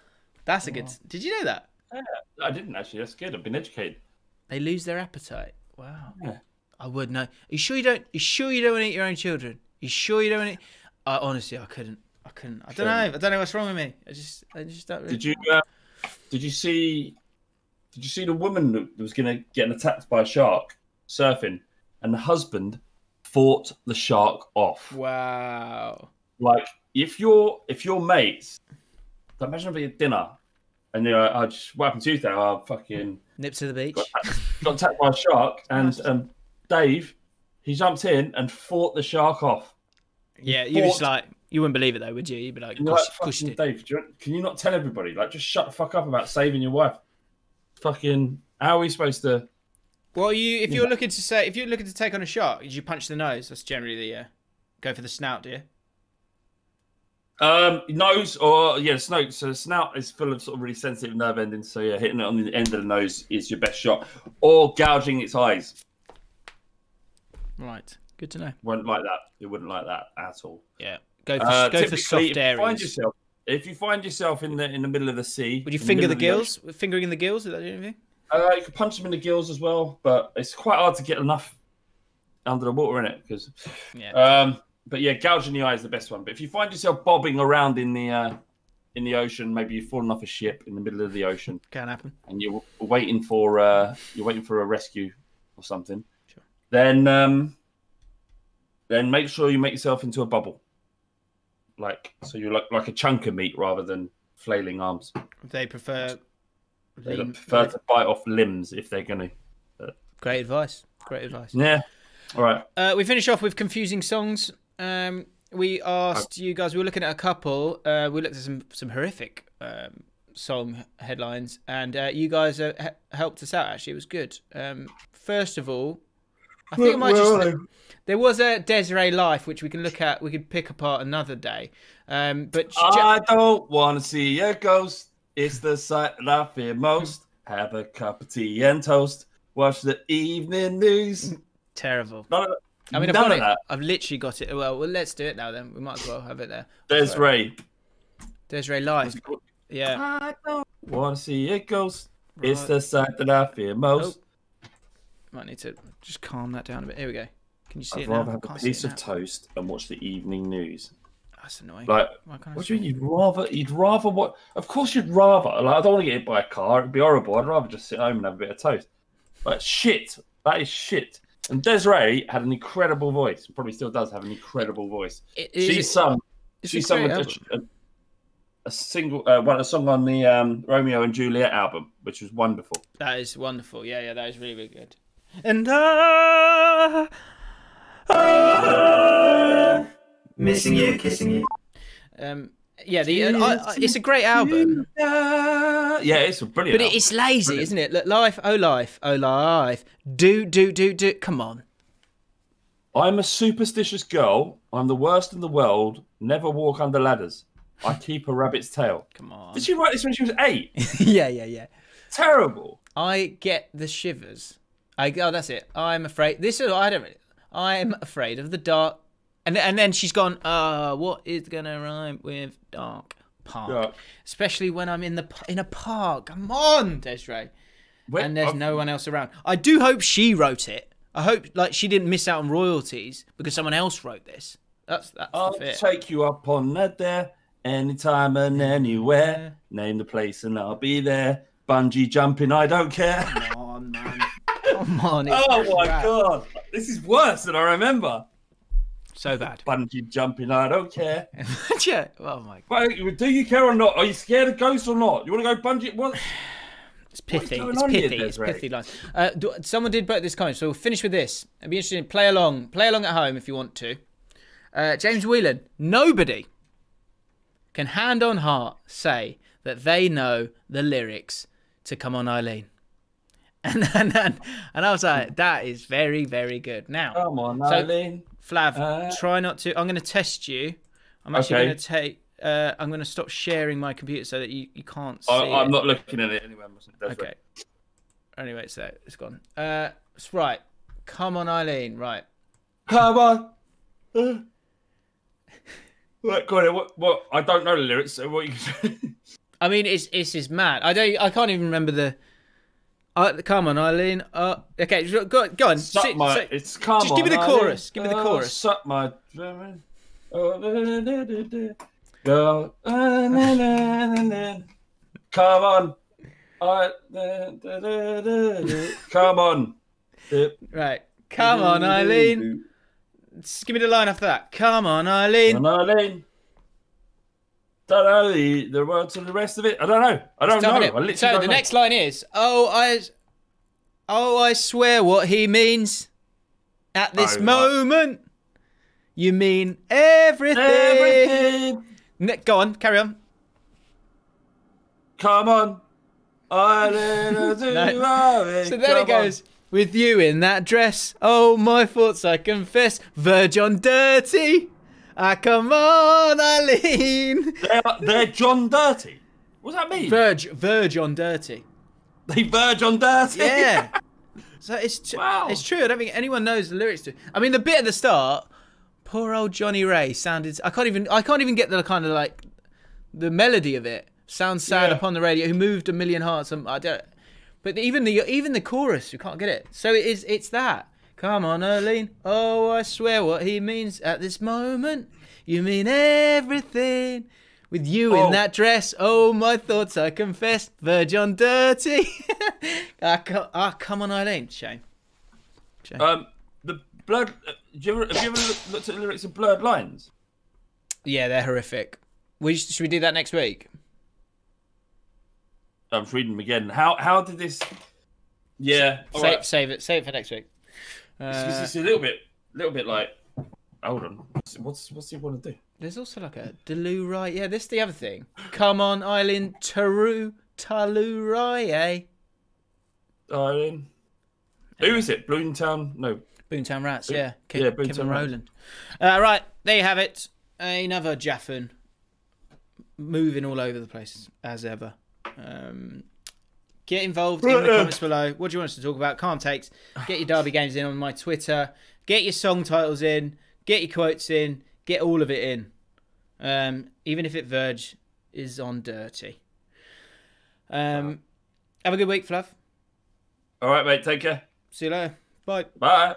Speaker 2: That's a good... Did you know that?
Speaker 1: Yeah, I didn't actually. That's good. I've been educated.
Speaker 2: They lose their appetite. Wow.
Speaker 1: Yeah.
Speaker 2: I would know. Are you sure you don't? You sure you don't want to eat your own children? You sure you don't want to eat? Honestly, I couldn't. I don't know. I don't know what's wrong with me. I just don't. Really...
Speaker 1: Did you see the woman that was getting attacked by a shark surfing, and the husband fought the shark off?
Speaker 2: Wow.
Speaker 1: Like if your mates, imagine if at dinner, and they're I just what happened to you there? I fucking
Speaker 2: nip to the beach.
Speaker 1: Got attacked by a shark, and Dave, he jumped in and fought the shark off.
Speaker 2: Yeah, you just like you wouldn't believe it though, would you? You'd be like,
Speaker 1: Dave, can you not tell everybody? Like, just shut the fuck up about saving your wife. Fucking, how are we supposed to?
Speaker 2: Well, if you're looking to take on a shark, did you punch the nose? That's generally the go for the snout, do you?
Speaker 1: Nose or snout. So the snout is full of sort of really sensitive nerve endings. So yeah, hitting it on the end of the nose is your best shot, or gouging its eyes.
Speaker 2: Right, good to know.
Speaker 1: Wouldn't like that. It wouldn't like that at all.
Speaker 2: Yeah, go for soft areas.
Speaker 1: If you find yourself in the middle of the sea,
Speaker 2: would you finger the gills? Fingering the gills? Is that anything?
Speaker 1: You could punch them in the gills as well, but it's quite hard to get enough under the water in it because. Yeah. But yeah, gouging the eye is the best one. But if you find yourself bobbing around in the ocean, maybe you've fallen off a ship in the middle of the ocean,
Speaker 2: can happen,
Speaker 1: and you're waiting for a rescue or something. Sure. Then make sure you make yourself into a bubble, so you're like a chunk of meat rather than flailing arms.
Speaker 2: They prefer
Speaker 1: to bite off limbs if they're going to.
Speaker 2: Great advice. Great advice.
Speaker 1: Yeah. All right.
Speaker 2: We finish off with confusing songs. We asked you guys. We were looking at a couple. We looked at some horrific song headlines, and you guys helped us out. Actually, it was good. First of all, I think there was a Desiree Life, which we can look at. We could pick apart another day. But
Speaker 1: I don't want to see a ghost. It's the sight that I fear most. Have a cup of tea and toast. Watch the evening news.
Speaker 2: Terrible.
Speaker 1: I mean, I've
Speaker 2: literally got it. Well, let's do it now then. We might as well have it there.
Speaker 1: Desiree
Speaker 2: Life. Yeah.
Speaker 1: I don't want to see a ghost. Right. It's the sight that I fear most.
Speaker 2: Might need to just calm that down a bit. Here we go. Can you see
Speaker 1: I'd
Speaker 2: it now?
Speaker 1: rather have a piece of toast and watch the evening news.
Speaker 2: That's annoying.
Speaker 1: Like, what do you mean you'd rather what? Of course you'd rather. Like, I don't want to get hit by a car. It'd be horrible. I'd rather just sit home and have a bit of toast. Like, shit. That is shit. And Desiree had an incredible voice. Probably still does have an incredible voice. She sung a song on the Romeo and Juliet album, which was wonderful.
Speaker 2: That is wonderful. Yeah, that is really, really good. And
Speaker 5: missing you, kissing you.
Speaker 2: it's a great album.
Speaker 1: Yeah, it's a brilliant.
Speaker 2: But it's lazy, isn't it? Look, life, oh life, oh life. Do. Come on.
Speaker 1: I'm a superstitious girl. I'm the worst in the world. Never walk under ladders. I keep a rabbit's tail.
Speaker 2: Come on.
Speaker 1: Did she write this when she was 8?
Speaker 2: Yeah.
Speaker 1: Terrible.
Speaker 2: I get the shivers. That's it. I'm afraid. I'm afraid of the dark. And then she's gone. What is gonna rhyme with dark? Park. Yeah. Especially when I'm in a park. Come on, Desiree. And there's no one else around. I do hope she wrote it. I hope she didn't miss out on royalties because someone else wrote this. That's
Speaker 1: I'll take you up on that there anytime and anywhere. Name the place and I'll be there. Bungee jumping, I don't care.
Speaker 2: Come on, man. Come on.
Speaker 1: Oh my god, this is worse than I remember.
Speaker 2: So bad.
Speaker 1: Bungee jumping, I don't care.
Speaker 2: Yeah. Oh my
Speaker 1: god. Do you care or not? Are you scared of ghosts or not? You want to go bungee? What?
Speaker 2: It's pithy. It's pithy lines. Someone did put this comment, so we'll finish with this. It'd be interesting. Play along at home if you want to. James Whelan. Nobody can hand on heart say that they know the lyrics to "Come On Eileen," and I was like, that is very, very good. Now,
Speaker 1: come on, Eileen.
Speaker 2: Flav, try not to. I'm going to test you. I'm actually going to take. I'm going to stop sharing my computer so that you can't see.
Speaker 1: I'm not looking at it anyway.
Speaker 2: Okay. Right. Anyway, so it's gone. It's right. Come on, Eileen. Right.
Speaker 1: Come on. What? I don't know the lyrics. So what you?
Speaker 2: I mean, it's just mad. I can't even remember the. Come on, Eileen. Okay, go on.
Speaker 1: It's come on.
Speaker 2: Just give me the chorus. Give me the chorus.
Speaker 1: Suck my. Go. Come on. Come on.
Speaker 2: Right. Come on, Eileen. Just give me the line after that. Come on, Eileen.
Speaker 1: Come on, Eileen. Don't know the words and the rest of it. I don't know. I don't know.
Speaker 2: So the next line is, I swear what he means at this moment. You mean everything. Go on, carry on.
Speaker 1: Come on.
Speaker 2: So then it goes, with you in that dress. Oh, my thoughts, I confess. Verge on dirty. Come on, Eileen.
Speaker 1: They're John Dirty. What does that mean?
Speaker 2: Verge on dirty.
Speaker 1: They verge on dirty?
Speaker 2: Yeah. So it's true. I don't think anyone knows the lyrics to it. I mean, the bit at the start, poor old Johnny Ray sounded. I can't even get the kind of like the melody of it. Sounds sad upon the radio. Who moved a million hearts? I don't. But even the chorus, you can't get it. So it's that. Come on, Eileen. Oh, I swear what he means at this moment. You mean everything. With you in that dress. Oh, my thoughts, I confess. Verge on dirty. Come on, Eileen. Shame.
Speaker 1: The Blurred. Have you ever looked at the lyrics of Blurred Lines?
Speaker 2: Yeah, they're horrific. Should we do that next week?
Speaker 1: I'm reading them again. How did this? Yeah.
Speaker 2: Save it for next week.
Speaker 1: It's a little bit like. Hold on. What's he want to do?
Speaker 2: There's also like a Delu right. Yeah, this is the other thing. Come on, Eileen. Talu right,
Speaker 1: Eileen. Who is it? Boomtown? No.
Speaker 2: Boomtown Rats. Yeah.
Speaker 1: Boomtown
Speaker 2: Kevin Rowland. Right, there you have it. Another Jaffn. Moving all over the place as ever. Get involved in the comments below. What do you want us to talk about? Calm takes. Get your derby games in on my Twitter. Get your song titles in. Get your quotes in. Get all of it in. Even if it verge is on dirty. Have a good week, Flav.
Speaker 1: All right, mate. Take care.
Speaker 2: See you later. Bye.
Speaker 1: Bye.